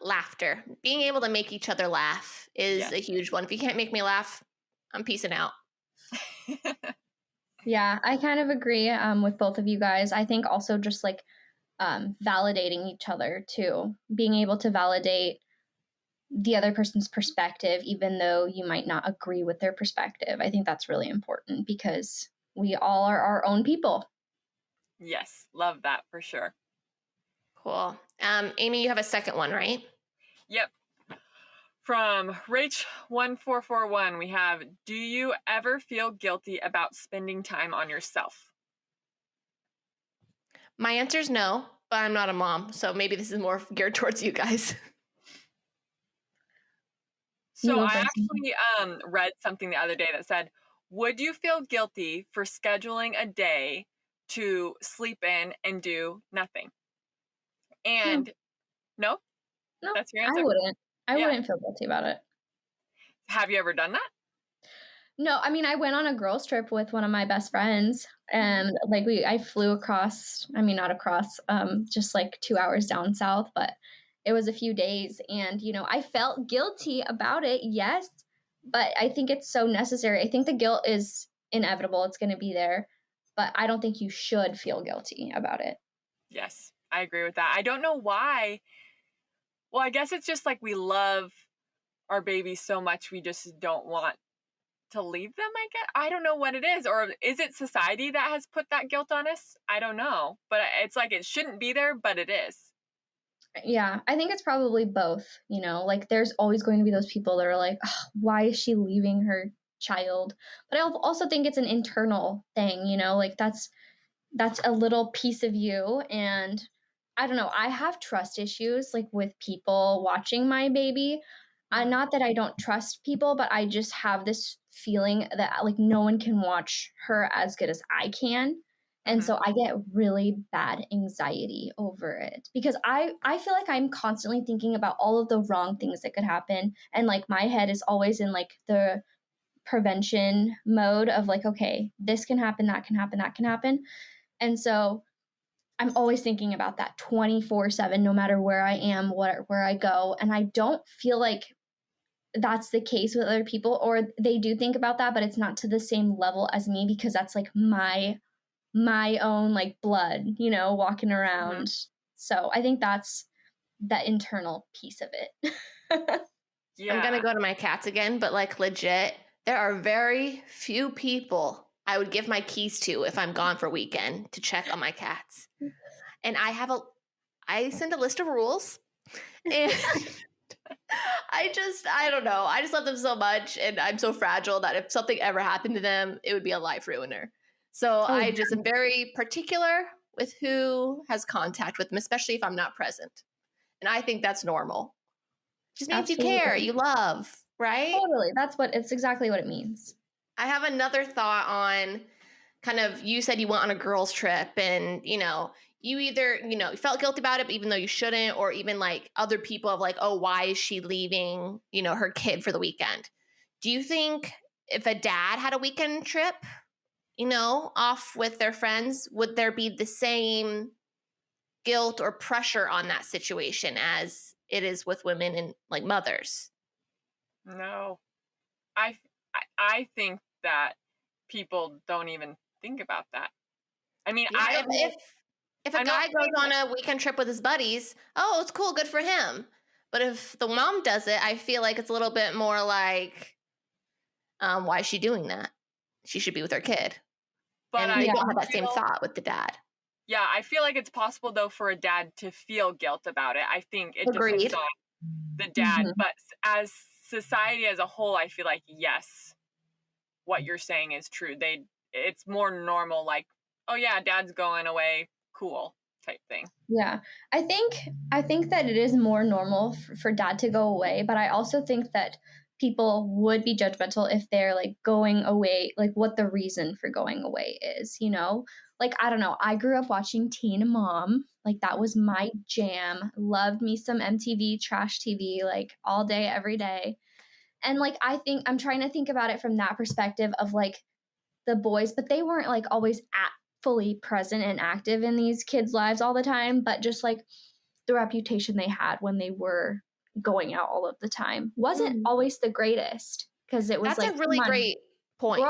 Laughter. Being able to make each other laugh is a huge one. If you can't make me laugh, I'm peacing out. Yeah, I kind of agree with both of you guys. I think also just like validating each other too, being able to validate the other person's perspective, even though you might not agree with their perspective. I think that's really important because we all are our own people. Yes, love that for sure. Cool. Amy, you have a second one, right? Yep. From Rach1441, we have, do you ever feel guilty about spending time on yourself? My answer is no, but I'm not a mom, so maybe this is more geared towards you guys. So I actually read something the other day that said, would you feel guilty for scheduling a day to sleep in and do nothing? And no? That's your answer? I wouldn't feel guilty about it. Have you ever done that? No, I mean, I went on a girls trip with one of my best friends and like I flew across, I mean, not across, just like 2 hours down south, but it was a few days and, you know, I felt guilty about it. Yes. But I think it's so necessary. I think the guilt is inevitable. It's going to be there, but I don't think you should feel guilty about it. Yes, I agree with that. I don't know why. Well, I guess it's just like we love our babies so much. We just don't want to leave them, I guess. I don't know what it is. Or is it society that has put that guilt on us? I don't know. But it's like it shouldn't be there, but it is. Yeah, I think it's probably both, like there's always going to be those people that are like, "Ugh, why is she leaving her child?" But I also think it's an internal thing, like that's a little piece of you. And I don't know, I have trust issues like with people watching my baby. Not that I don't trust people, but I just have this feeling that like no one can watch her as good as I can. And so I get really bad anxiety over it because I feel like I'm constantly thinking about all of the wrong things that could happen. And like my head is always in like the prevention mode of like, okay, this can happen, that can happen, that can happen. And so I'm always thinking about that 24/7, no matter where I am, where I go. And I don't feel like that's the case with other people, or they do think about that, but it's not to the same level as me because that's like my own like blood, walking around. So I think that's the internal piece of it. Yeah. I'm gonna go to my cats again, but like legit, there are very few people I would give my keys to if I'm gone for a weekend to check on my cats. And I send a list of rules, and I don't know. I just love them so much, and I'm so fragile that if something ever happened to them, it would be a life ruiner. So I just am very particular with who has contact with them, especially if I'm not present. And I think that's normal. Just means Absolutely. you care, you love, right? Totally. It's exactly what it means. I have another thought on kind of, you said you went on a girls trip and, you either, you felt guilty about it, but even though you shouldn't, or even like other people have like, oh, why is she leaving, her kid for the weekend? Do you think if a dad had a weekend trip, off with their friends, would there be the same guilt or pressure on that situation as it is with women and like mothers? No. I think that people don't even think about that. I mean, Yeah, if a guy goes on a weekend trip with his buddies, oh, it's cool, good for him. But if the mom does it, I feel like it's a little bit more like, why is she doing that? She should be with her kid. But and they don't have that same thought with the dad. Yeah, I feel like it's possible though for a dad to feel guilt about it. I think it Agreed. depends on the dad, but as society as a whole, I feel like yes, what you're saying is true. It's more normal, like, oh yeah, dad's going away, cool type thing. Yeah, I think that it is more normal for dad to go away, but I also think that people would be judgmental if they're like going away, like what the reason for going away is, Like, I don't know, I grew up watching Teen Mom, like that was my jam. Loved me some MTV trash TV like all day every day. And like I'm trying to think about it from that perspective of like the boys, but they weren't like always fully present and active in these kids' lives all the time, but just like the reputation they had when they were going out all of the time wasn't always the greatest, because it was That's a really great point.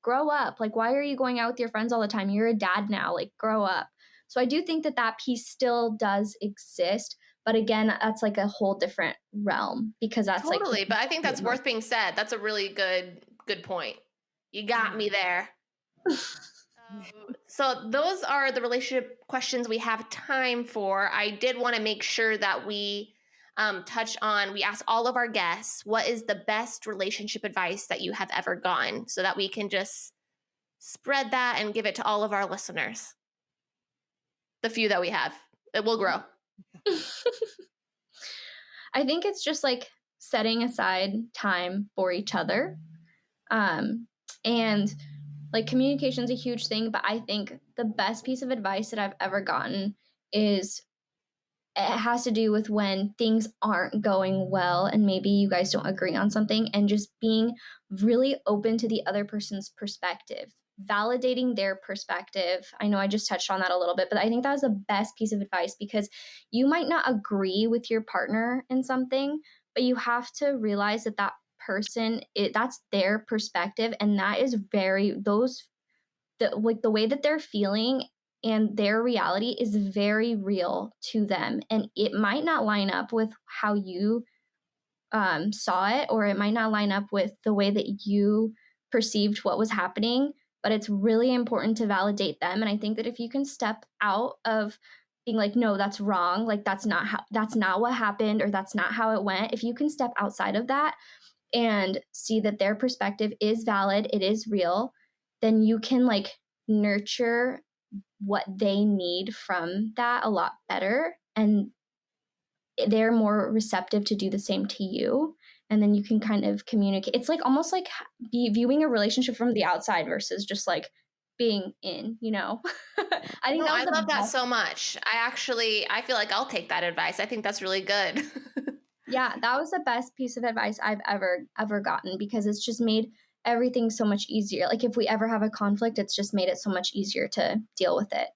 Grow up. Like, why are you going out with your friends all the time? You're a dad now, like grow up. So I do think that piece still does exist, but again, that's like a whole different realm, because that's totally, but I think that's worth being said. That's a really good point. You got me there. So those are the relationship questions we have time for. I did want to make sure that we touch on, we asked all of our guests, what is the best relationship advice that you have ever gotten, so that we can just spread that and give it to all of our listeners. The few that we have. It will grow. I think it's just like setting aside time for each other. And like communication is a huge thing, but I think the best piece of advice that I've ever gotten is, it has to do with when things aren't going well and maybe you guys don't agree on something, and just being really open to the other person's perspective, validating their perspective. I know I just touched on that a little bit, but I think that was the best piece of advice, because you might not agree with your partner in something, but you have to realize that person, that's their perspective, and that is the way that they're feeling and their reality is very real to them, and it might not line up with how you saw it, or it might not line up with the way that you perceived what was happening, but it's really important to validate them. And I think that if you can step out of being like, no, that's wrong. Like, that's not what happened, or that's not how it went. If you can step outside of that and see that their perspective is valid, it is real, then you can like nurture what they need from that a lot better. And they're more receptive to do the same to you. And then you can kind of communicate. It's like almost like viewing a relationship from the outside versus just like being in, you know? I think I love that so much. I feel like I'll take that advice. I think that's really good. Yeah, that was the best piece of advice I've ever gotten, because it's just made everything so much easier. Like if we ever have a conflict, it's just made it so much easier to deal with it.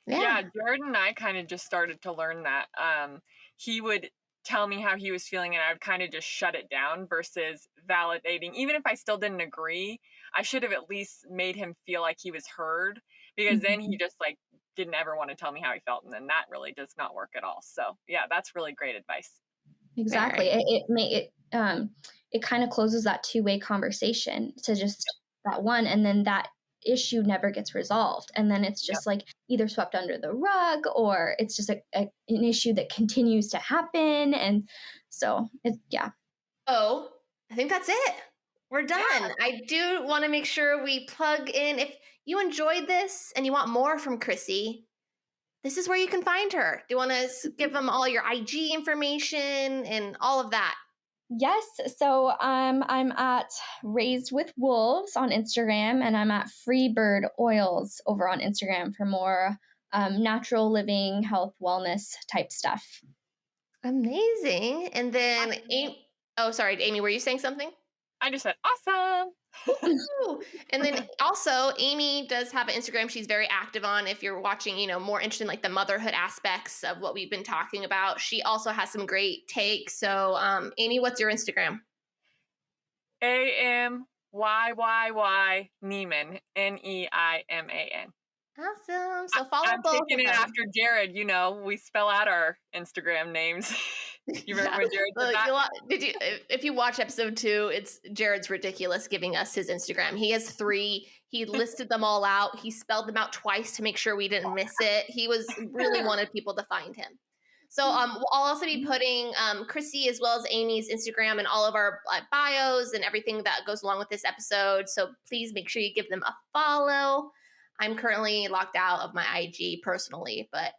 Yeah, Jared and I kind of just started to learn that. He would tell me how he was feeling and I would kind of just shut it down versus validating. Even if I still didn't agree, I should have at least made him feel like he was heard, because then he just like didn't ever want to tell me how he felt, and then that really does not work at all. So yeah, that's really great advice. Exactly. It kind of closes that two-way conversation to just that one, and then that issue never gets resolved, and then it's just like either swept under the rug, or it's just an issue that continues to happen. And so Oh, I think that's it. We're done. I do want to make sure we plug in. If you enjoyed this and you want more from Chrissie, this is where you can find her. Do you want to give them all your IG information and all of that? Yes. So I'm at Raised with Wolves on Instagram, and I'm at Freebird Oils over on Instagram for more natural living, health, wellness type stuff. Amazing. And then Amy, oh, sorry, Amy, were you saying something? I just said, awesome. And then also Amy does have an Instagram she's very active on. If you're watching, more interested in like the motherhood aspects of what we've been talking about, she also has some great takes. So Amy, what's your Instagram? AMYYY Neiman, NEIMAN. Awesome. So follow I'm both taking of it them. after Jared. We spell out our Instagram names. You remember when Jared did that? If you watch episode 2, it's Jared's ridiculous giving us his Instagram. He has 3. He listed them all out. He spelled them out twice to make sure we didn't miss it. He really wanted people to find him. So I'll also be putting Chrissie as well as Amy's Instagram and all of our bios and everything that goes along with this episode. So please make sure you give them a follow. I'm currently locked out of my IG personally, but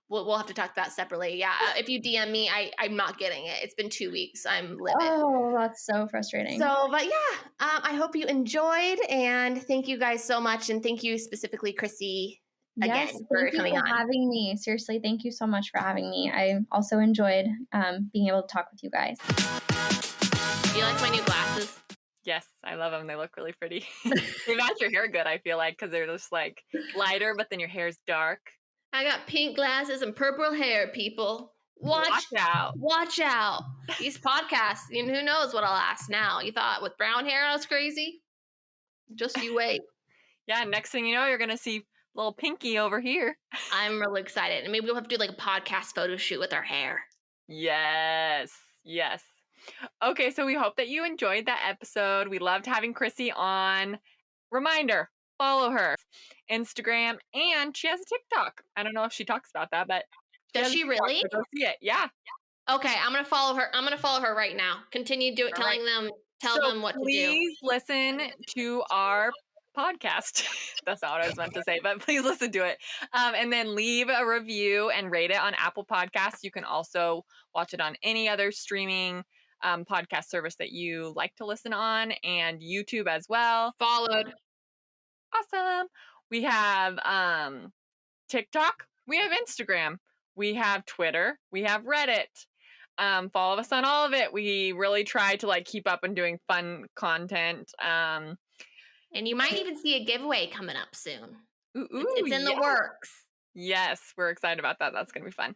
we'll have to talk that separately. Yeah, if you DM me, I'm not getting it. It's been 2 weeks. I'm livid. Oh, that's so frustrating. So, but yeah, I hope you enjoyed, and thank you guys so much, and thank you specifically, Chrissie, again for coming on. Having me. Seriously, thank you so much for having me. I also enjoyed being able to talk with you guys. Do you like my new glasses? Yes, I love them. They look really pretty. They match your hair good, I feel like, because they're just like lighter, but then your hair's dark. I got pink glasses and purple hair, people. Watch out. Watch out. These podcasts, who knows what I'll ask now. You thought with brown hair I was crazy? Just you wait. Yeah, next thing you know, you're going to see little Pinky over here. I'm really excited. And maybe we'll have to do like a podcast photo shoot with our hair. Yes. Okay, so we hope that you enjoyed that episode. We loved having Chrissie on. Reminder, follow her Instagram, and she has a TikTok. I don't know if she talks about that, but does she really? Go see it. Yeah. Okay, I'm gonna follow her. I'm gonna follow her right now. Continue telling them what to do. Please listen to our podcast. That's not what I was meant to say, but please listen to it. And then leave a review and rate it on Apple Podcasts. You can also watch it on any other streaming podcast service that you like to listen on, and YouTube as well. Followed. Awesome. We have TikTok. We have Instagram. We have Twitter. We have Reddit. Follow us on all of it. We really try to keep up and doing fun content. And you might even see a giveaway coming up soon. It's in the works. Yes, we're excited about that. That's going to be fun.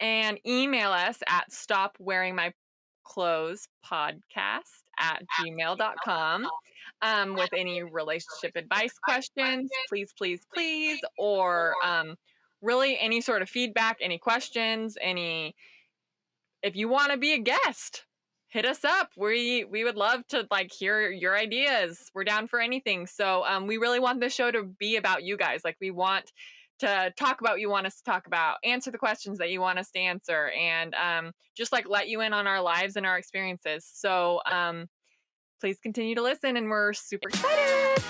And email us at stopwearingmyclothespodcast@gmail.com with any relationship advice questions, please, or really any sort of feedback, any questions, if you want to be a guest, hit us up. We would love to like hear your ideas. We're down for anything. So we really want this show to be about you guys. Like we want to talk about what you want us to talk about, answer the questions that you want us to answer, and just like let you in on our lives and our experiences. So please continue to listen, and we're super excited.